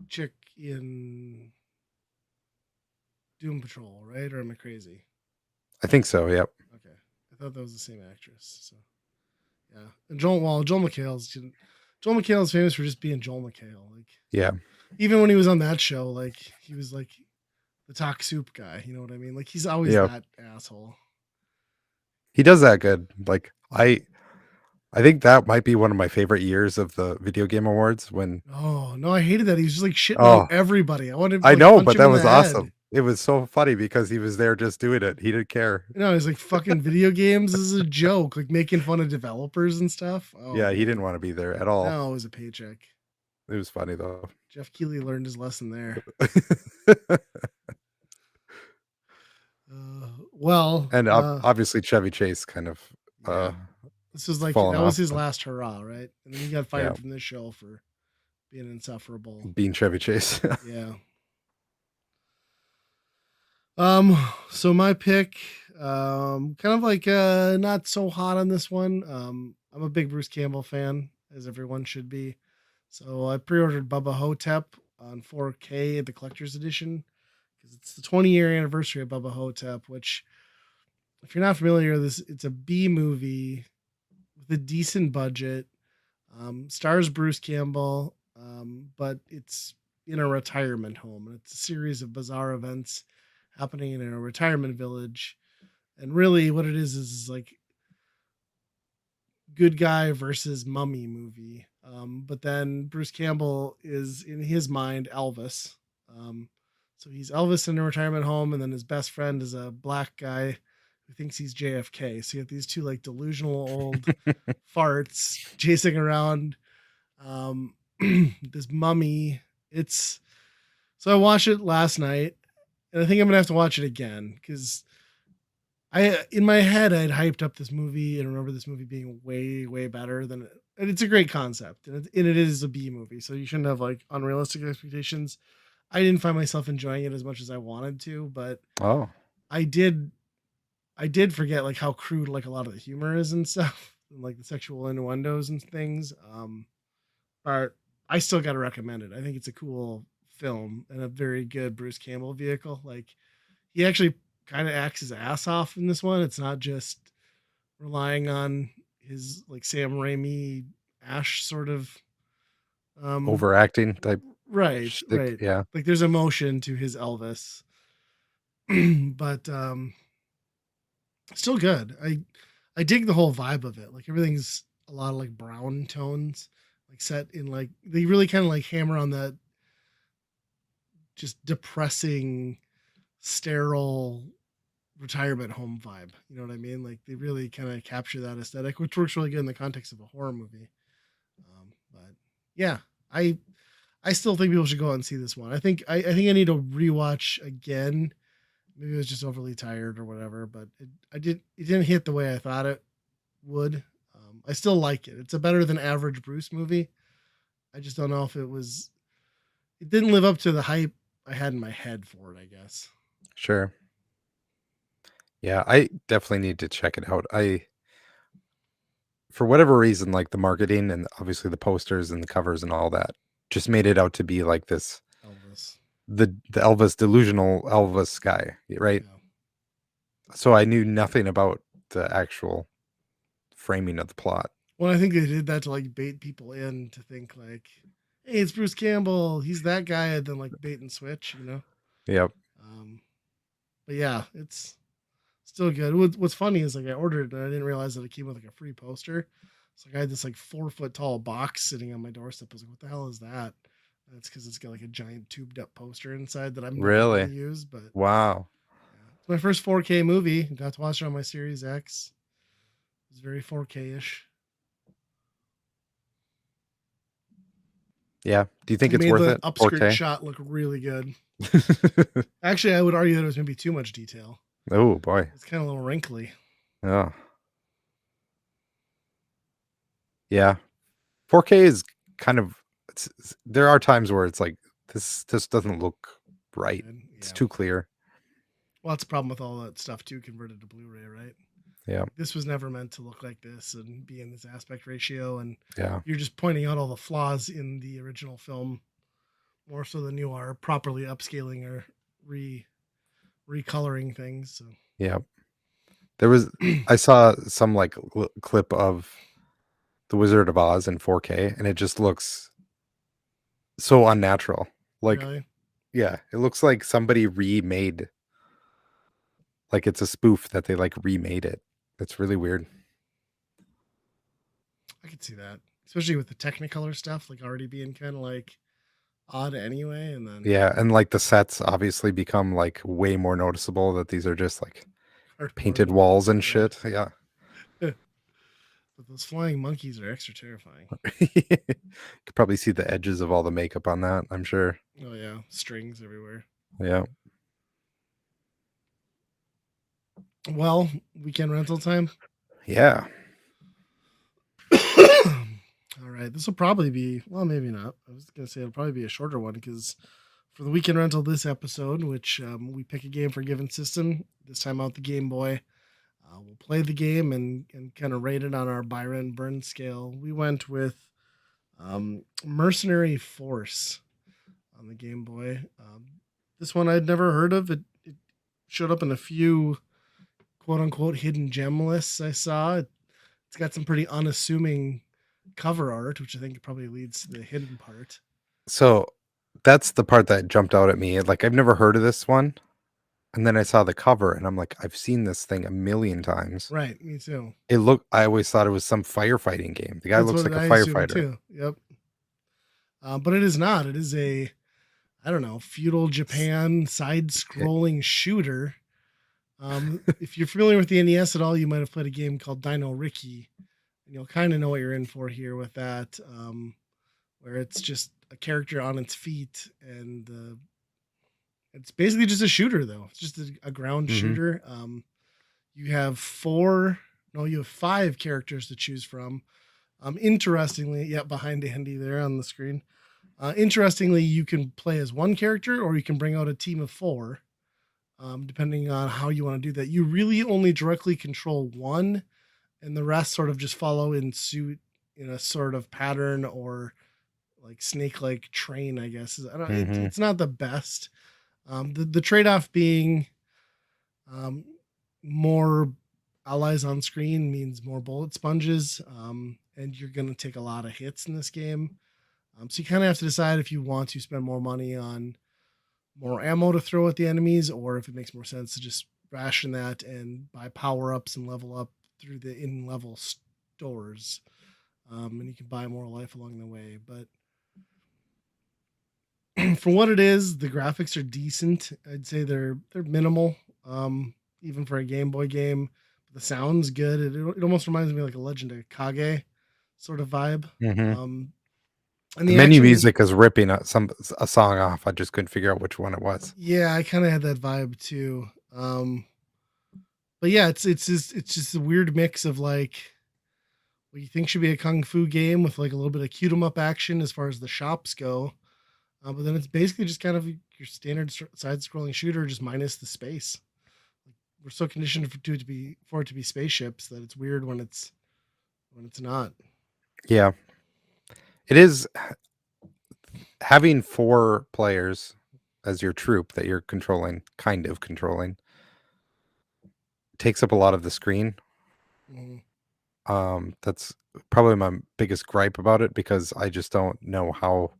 chick in Doom Patrol, right? Or am I crazy? I think so. Yep. Okay. I thought that was the same actress. So yeah. And Joel McHale is famous for just being Joel McHale. Like Yeah. even when he was on that show, like he was like the talk soup guy. You know what I mean? Like he's always Yeah. that asshole. He does that good. Like I think that might be one of my favorite years of the video game awards when Oh no, I hated that. He was just like shitting on oh, everybody. I wanted to I like know, punch but him that in the was head. awesome. It was so funny because he was there just doing it. He didn't care. He's like fucking video games is a joke, like making fun of developers and stuff. Oh Yeah, he didn't man. want to be there at all. No, it was a paycheck. It was funny though. Jeff Keighley learned his lesson there. Well, And obviously Chevy Chase kind of yeah. This was like fallen that was off. his last hurrah, right? And then he got Yeah, fired from this show for being insufferable. being Chevy Chase. Yeah. So my pick, kind of like not so hot on this one. I'm a big Bruce Campbell fan, as everyone should be. So I pre-ordered Bubba Ho-Tep on 4K the collector's edition because it's the 20-year anniversary of Bubba Ho-Tep, which if you're not familiar, this it's a B movie with a decent budget. Stars Bruce Campbell, but it's in a retirement home, and it's a series of bizarre events happening in a retirement village. And really, what it is like good guy versus mummy movie. But then Bruce Campbell is in his mind Elvis. So he's Elvis in a retirement home, and then his best friend is a black guy who thinks he's JFK. So you have these two like delusional old farts chasing around this mummy. It's so I watched it last night, and I think I'm gonna have to watch it again because I in my head I'd hyped up this movie and remember this movie being way better than it. And it's a great concept, and it is a B movie, so you shouldn't have like unrealistic expectations. I didn't find myself enjoying it as much as I wanted to, but Oh, I did I did forget like how crude like a lot of the humor is and stuff, and like the sexual innuendos and things. But I still got to recommend it. I think it's a cool film and a very good Bruce Campbell vehicle. Like he actually kind of acts his ass off in this one. It's not just relying on his like Sam Raimi Ash sort of um overacting type shtick. right. Yeah, Like there's emotion to his Elvis. But still good. I dig the whole vibe of it. Like everything's a lot of like brown tones, like set in like they really kind of like hammer on that just depressing, sterile retirement home vibe. You know what I mean? Like they really kind of capture that aesthetic, which works really good in the context of a horror movie. But yeah, I still think people should go out and see this one. I think I need to rewatch again. Maybe I was just overly tired or whatever, but it didn't hit the way I thought it would. I still like it. It's a better than average Bruce movie. I just don't know if it didn't live up to the hype I had in my head for it, I guess. sure. Yeah, I definitely need to check it out. For whatever reason, like the marketing and obviously the posters and the covers and all that just made it out to be like this Elvis. the Elvis delusional Elvis guy, right? Yeah. So I knew nothing about the actual framing of the plot. Well, I think they did that to like bait people in to think like, hey, it's Bruce Campbell. He's that guy, and then like bait and switch, you know? Yep. Um, but yeah, it's still good. What's funny is like I ordered it and I didn't realize that it came with like a free poster. So like I had this like 4 foot tall box sitting on my doorstep. I was like, what the hell is that? That's because it's got like a giant tubed up poster inside that I'm never going Really? to use. But Wow. yeah, it's my first 4K movie. Got to watch it on my Series X. It was very 4K ish. Yeah. Do you think It it's made worth the it? upskirt 4K? shot look really good. Actually, I would argue that it was maybe too much detail. Oh boy. It's kind of a little wrinkly. Oh. Yeah. 4K is kind of there are times where it's like this doesn't look right. And It's yeah. too clear. Well, that's the problem with all that stuff too, converted to Blu-ray, right? Yeah. This was never meant to look like this and be in this aspect ratio. And Yeah. you're just pointing out all the flaws in the original film more so than you are properly upscaling or recoloring things. So Yeah. There was I saw some like clip of The Wizard of Oz in 4K and it just looks so unnatural. Like really, yeah, it looks like somebody remade like it's a spoof that they like remade it. It's really weird. I could see that, especially with the Technicolor stuff, like already being kind of like odd anyway. And then Yeah, and like the sets obviously become like way more noticeable that these are just like cardboard painted and walls and yeah. shit. Yeah. But those flying monkeys are extra terrifying. You could probably see the edges of all the makeup on that, I'm sure. Oh yeah, strings everywhere. Yeah. Well, weekend rental time. Yeah. All right, this will probably be well, maybe not. I was gonna say it'll probably be a shorter one because for the weekend rental this episode, which we pick a game for a given system. This time out the Game Boy. We'll play the game and kind of rate it on our Byron Burn scale. We went with Mercenary Force on the Game Boy. This one I'd never heard of. It showed up in a few quote unquote hidden gem lists I saw. It's got some pretty unassuming cover art, which I think probably leads to the hidden part. So that's the part that jumped out at me. Like I've never heard of this one. And then I saw the cover and I'm like, I've seen this thing a million times. Right, me too. I always thought it was some firefighting game. The guy That's looks what like a I assumed firefighter. too. Yep. But it is not. It is a, I don't know, feudal Japan It, side-scrolling shooter. If you're familiar with the NES at all, you might have played a game called Dino Ricky, and you'll kind of know what you're in for here with that, where it's just a character on its feet, and it's basically just a shooter, though. It's just a ground mhm, shooter. You have four, no, you have five characters to choose from. Interestingly, yeah, behind Andy there on the screen. Interestingly, you can play as one character, or you can bring out a team of four, depending on how you want to do that. You really only directly control one, and the rest sort of just follow in suit in a sort of pattern or like snake-like train. I guess I don't. mhm. It's not the best. The trade-off being um, more allies on screen means more bullet sponges, and you're going to take a lot of hits in this game. So you kind of have to decide if you want to spend more money on more ammo to throw at the enemies, or if it makes more sense to just ration that and buy power ups and level up through the in level stores. And you can buy more life along the way. But for what it is, the graphics are decent. I'd say they're minimal, even for a Game Boy game. The sound's good. It almost reminds me of like a Legend of Kage sort of vibe. Mhm. And The the menu action's, music is ripping a song off. I just couldn't figure out which one it was. yeah, I kind of had that vibe too. But yeah, it's just a weird mix of like what you think should be a kung fu game with like a little bit of cute 'em up action as far as the shops go. But then it's basically just kind of your standard side scrolling shooter, just minus the space. We're so conditioned for it to be spaceships that it's weird when it's not. Yeah. It is having 4 players as your troop that you're controlling, kind of controlling, takes up a lot of the screen. Mhm. That's probably my biggest gripe about it because I just don't know how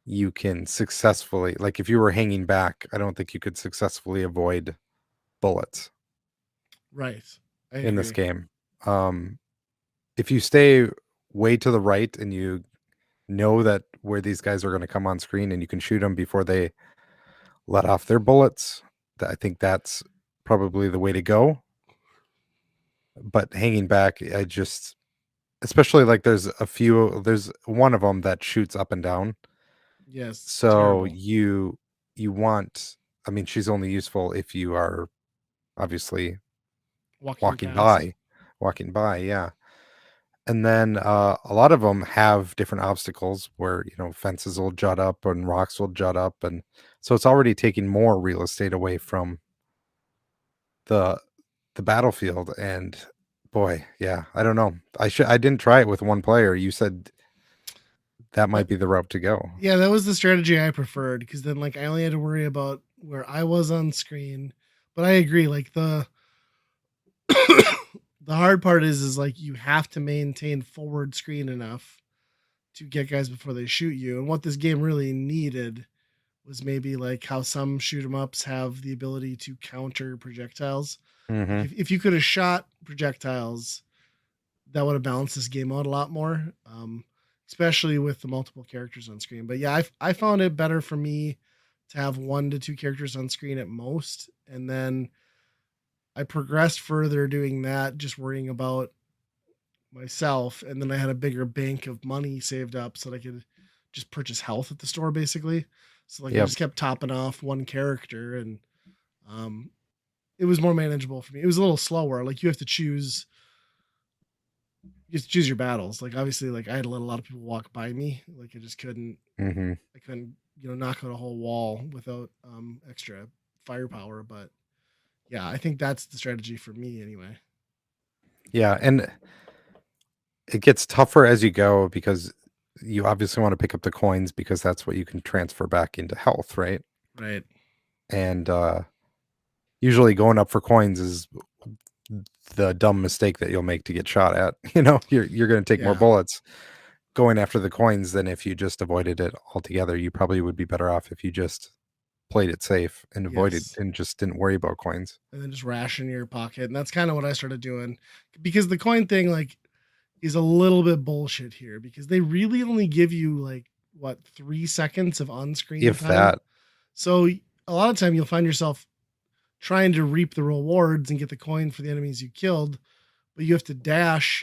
you can successfully, like, if you were hanging back, I don't think you could successfully avoid bullets Right, I in this agree. game. Um, if you stay way to the right and you know that where these guys are gonna come on screen and you can shoot them before they let off their bullets, I think that's probably the way to go. But hanging back, I just, especially like there's one of them that shoots up and down. Yes, So terrible. you want, I mean, she's only useful if you are obviously Walking walking past. by, yeah. And then a lot of them have different obstacles where, fences will jut up and rocks will jut up, and so it's already taking more real estate away from the battlefield. And boy, yeah, I don't know. I didn't try it with one player. You said that That might be the route to go. Yeah, that was the strategy I preferred because then like I only had to worry about where I was on screen. But I agree, like the the hard part is like you have to maintain forward screen enough to get guys before they shoot you. And what this game really needed was maybe like how some shoot 'em ups have the ability to counter projectiles. Like Mhm. if you could have shot projectiles, that would have balanced this game out a lot more. Especially with the multiple characters on screen. But yeah, I found it better for me to have one to two characters on screen at most, and then I progressed further doing that, just worrying about myself, and then I had a bigger bank of money saved up so that I could just purchase health at the store basically. So like I Yep. just kept topping off one character, and um, it was more manageable for me. It was a little slower. Like you have to choose your battles. Like obviously, like I had to let a lot of people walk by me. Like Mhm. I couldn't, knock out a whole wall without extra firepower. But yeah, I think that's the strategy for me anyway. Yeah, and it gets tougher as you go because you obviously want to pick up the coins because that's what you can transfer back into health, right? Right. And usually going up for coins is the dumb mistake that you'll make to get shot at. You're going to take more Yeah. bullets going after the coins than if you just avoided it altogether. You probably would be better off if you just played it safe and avoided Yes. and just didn't worry about coins. And then just ration your pocket. And that's kind of what I started doing, because the coin thing, like, is a little bit bullshit here, because they really only give you like what, 3 seconds of on-screen If time. that, So a lot of time you'll find yourself trying to reap the rewards and get the coin for the enemies you killed, but you have to dash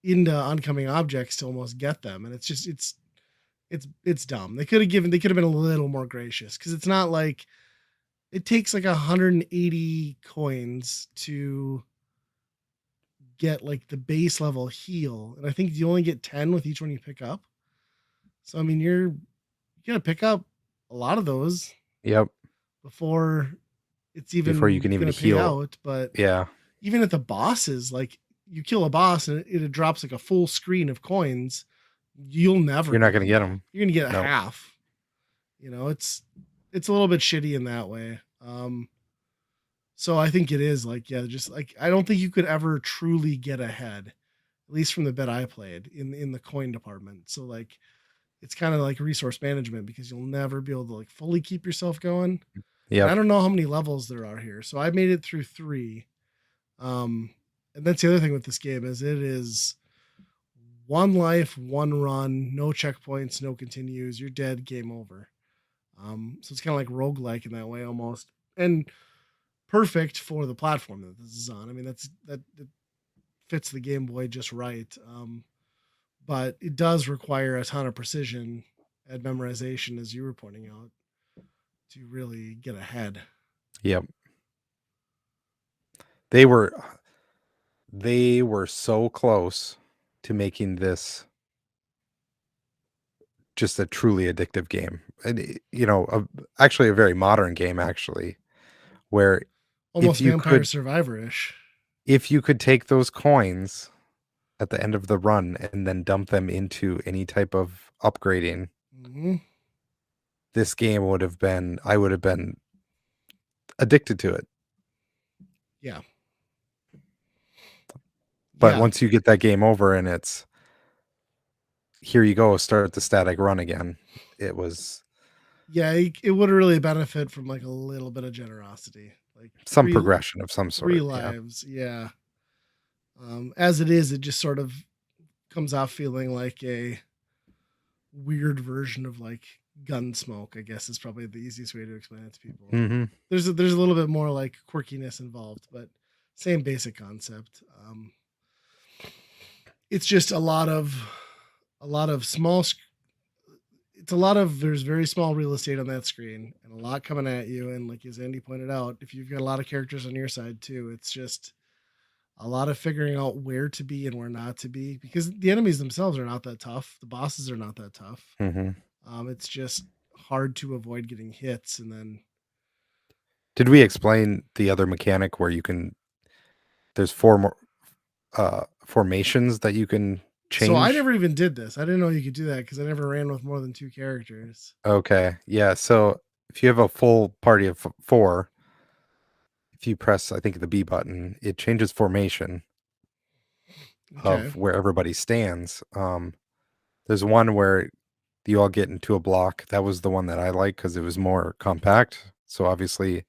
into oncoming objects to almost get them. And it's dumb. They could have been a little more gracious, because it's not like it takes like 180 coins to get like the base level heal, and I think you only get 10 with each one you pick up. So I mean, you're gonna pick up a lot of those yep, before it's before you even can even gonna pay heal. out. But Yeah, even at the bosses, like, you kill a boss and it drops like a full screen of coins, you'll never you're not get going to them get all. them. You're gonna get a No. half. It's a little bit shitty in that way. So I think it is like, yeah, just like, I don't think you could ever truly get ahead, at least from the bit I played in the coin department. So like, it's kind of like resource management, because you'll never be able to like fully keep yourself going. And I Yep. don't know how many levels there are here, so I made it through 3. Um, and that's the other thing with this game, is it is one life, one run, no checkpoints, no continues. You're dead, game over. So it's kind of like roguelike in that way almost, and perfect for the platform that this is on. I mean, that fits the Game Boy just right. But it does require a ton of precision and memorization, as you were pointing out, to really get ahead. Yep. They were they were so close to making this just a truly addictive game. And actually a very modern game actually, where if Almost you Vampire could Survivor-ish. if you could take those coins at the end of the run and then dump them into any type of upgrading, Mm-hmm. this game would have been I would have been addicted to it. Yeah. But Yeah. once you get that game over and it's here you go, start the static run again. It was Yeah, it would really benefit from like a little bit of generosity. Like some three progression of some three sort. Yeah. lives. Yeah. As it is, it just sort of comes off feeling like a weird version of like Gunsmoke, I guess, is probably the easiest way to explain it to people. Mm-hmm. There's a little bit more like quirkiness involved, but same basic concept. It's just a lot of small. It's a lot of there's very small real estate on that screen, and a lot coming at you. And like as Andy pointed out, if you've got a lot of characters on your side too, it's just a lot of figuring out where to be and where not to be, because the enemies themselves are not that tough. The bosses are not that tough. Mm-hmm. It's just hard to avoid getting hits, and then Did we explain the other mechanic where there's four more formations that you can so I change? never even did this. I didn't know you could do that, because I never ran with more than 2 characters. Okay. Yeah. So if you have a full party of four, if you press, I think, the B button, it changes formation Okay, of where everybody stands. There's one where you all get into a block. That was the one that I like because it was more compact. So obviously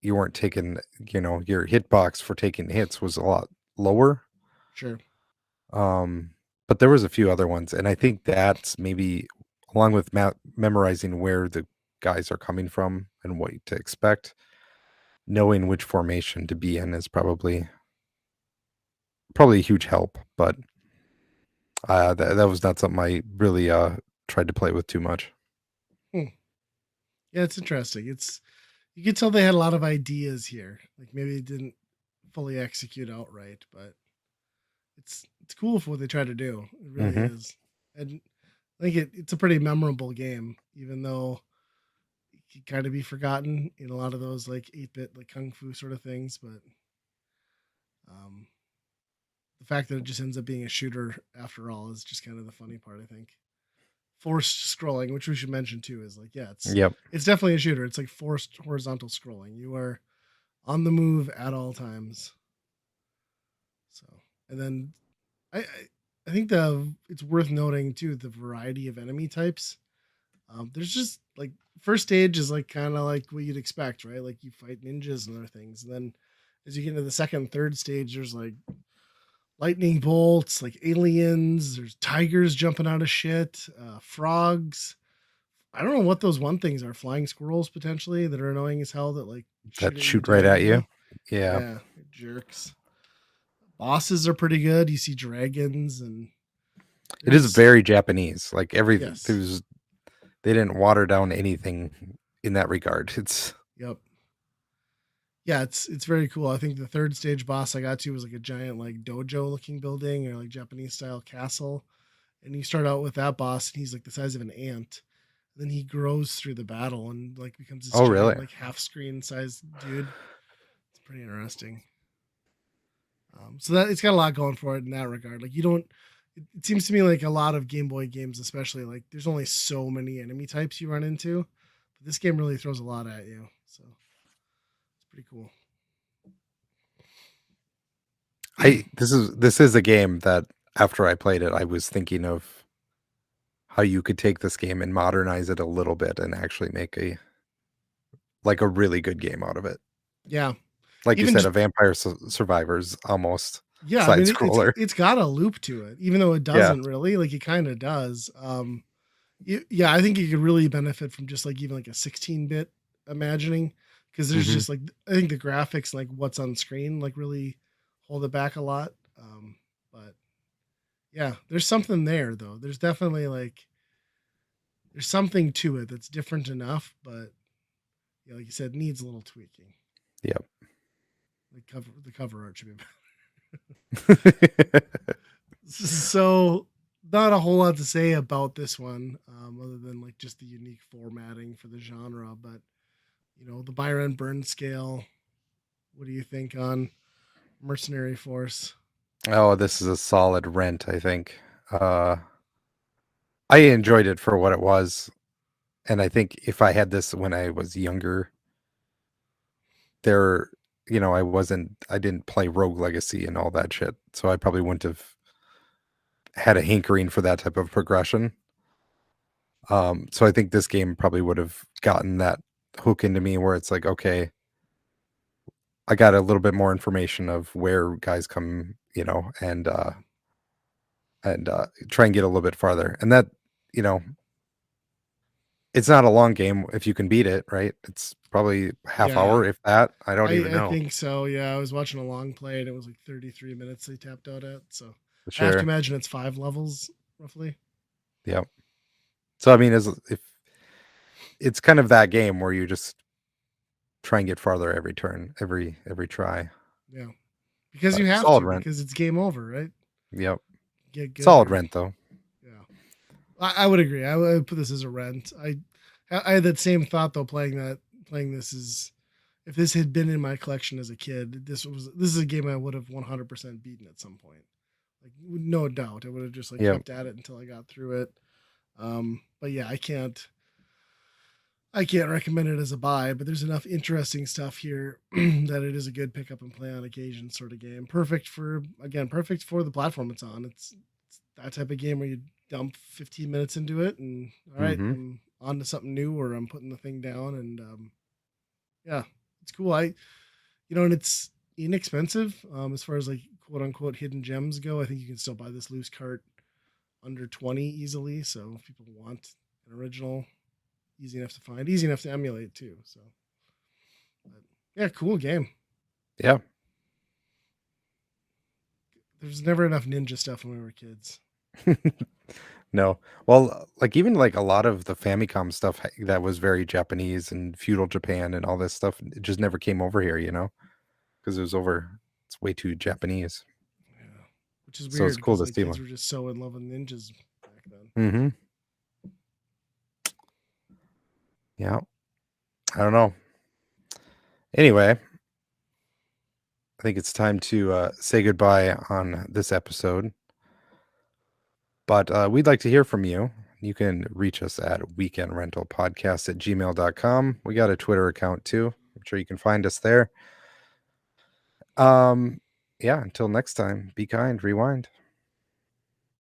you weren't taking, your hitbox for taking hits was a lot lower. sure. Um, but there was a few other ones, and I think that's maybe along with memorizing where the guys are coming from and what to expect, knowing which formation to be in is probably a huge help. But that was not something I really tried to play with too much. Hmm. Yeah, it's interesting. You could tell they had a lot of ideas here. Like maybe they didn't fully execute outright, but it's cool for what they try to do. It really Hmm. is. And I think it's a pretty memorable game, even though it can kind of be forgotten in a lot of those like 8-bit like kung fu sort of things. But um, the fact that it just ends up being a shooter after all is just kind of the funny part, I think. Forced scrolling, which we should mention too, is like, yeah, Yep. it's definitely a shooter. It's like forced horizontal scrolling. You are on the move at all times. So, and then I I think the it's worth noting too the variety of enemy types. There's just like first stage is like kind of like what you'd expect, right? Like you fight ninjas and other things, and then as you get into the second and third stage, there's like lightning bolts, like aliens. There's tigers jumping out of shit, frogs. I don't know what those one things are. Flying squirrels potentially that are annoying as hell that like shoot That at you shoot right at you. diagonally. Yeah. Yeah, jerks. Bosses are pretty good. You see dragons and It is there's very Japanese. Like everything, yes, they didn't water down anything in that regard. It's yep. Yeah, it's very cool. I think the third stage boss I got to was like a giant like dojo looking building or like Japanese style castle. And you start out with that boss and he's like the size of an ant. Then he grows through the battle and like becomes this oh really? giant like half screen sized dude. It's pretty interesting. So that it's got a lot going for it in that regard. Like you don't. It seems to me like a lot of Game Boy games, especially like there's only so many enemy types you run into, but this game really throws a lot at you. So it's pretty cool. I this is a game that after I played it, I was thinking of how you could take this game and modernize it a little bit and actually make a really good game out of it. Yeah, Like you even said, just a Vampire Survivors almost yeah. I side mean, scroller. it's got a loop to it, even though it Yeah. doesn't really. Like it kind of does. Yeah, I think you could really benefit from just like even like a 16-bit imagining because there's Hmm. just like I think the graphics like what's on screen like really hold it back a lot. But yeah, there's something there though. There's definitely like there's something to it that's different enough, but yeah, like you said, needs a little tweaking. Yep. The cover art should be so not a whole lot to say about this one, other than like just the unique formatting for the genre. But the Byron Burns scale. What do you think on Mercenary Force? Oh, this is a solid rent, I think. I enjoyed it for what it was, and I think if I had this when I was younger, there, I didn't play Rogue Legacy and all that shit, so I probably wouldn't have had a hankering for that type of progression. So I think this game probably would have gotten that hook into me where it's like, okay, I got a little bit more information of where guys come, and try and get a little bit farther. And that, you know, it's not a long game if you can beat it, right? It's probably half Yeah, hour, if that. I don't even I know. think so. Yeah, I was watching a long play and it was like 33 minutes they tapped out at. So I have to Sure. imagine it's 5 levels roughly. Yep. So I mean, as if it's kind of that game where you just try and get farther every turn, every try. Yeah, because you But have solid to rent. because it's game over, right? Yep. Get good Solid or rent though. yeah. I would agree. I would put this as a rent. I had that same thought though playing this is if this had been in my collection as a kid, this is a game I would have 100% beaten at some point. Like no doubt, I would have just like Yep. kept at it until I got through it. But yeah, I can't recommend it as a buy, but there's enough interesting stuff here that it is a good pick up and play on occasion sort of game. Perfect for the platform it's on. It's that type of game where you dump 15 minutes into it and all right, Mm-hmm. I'm on to something new or I'm putting the thing down and yeah, it's cool. And it's inexpensive as far as like quote unquote hidden gems go. I think you can still buy this loose cart under 20 easily. So if people want an original, easy enough to find, easy enough to emulate too. So, but yeah, cool game. Yeah. There's never enough ninja stuff when we were kids. No. Well, like even like a lot of the Famicom stuff that was very Japanese and feudal Japan and all this stuff, it just never came over here, because it was over. It's way too Japanese. Yeah, which is So it's weird cool because to like see kids one. were just so in love with ninjas back then. Mm-hmm. Yeah. I don't know. Anyway, I think it's time to say goodbye on this episode. But we'd like to hear from you. You can reach us at weekendrentalpodcast@gmail.com. We got a Twitter account too. I'm sure you can find us there. Um, Yeah, until next time, be kind, rewind.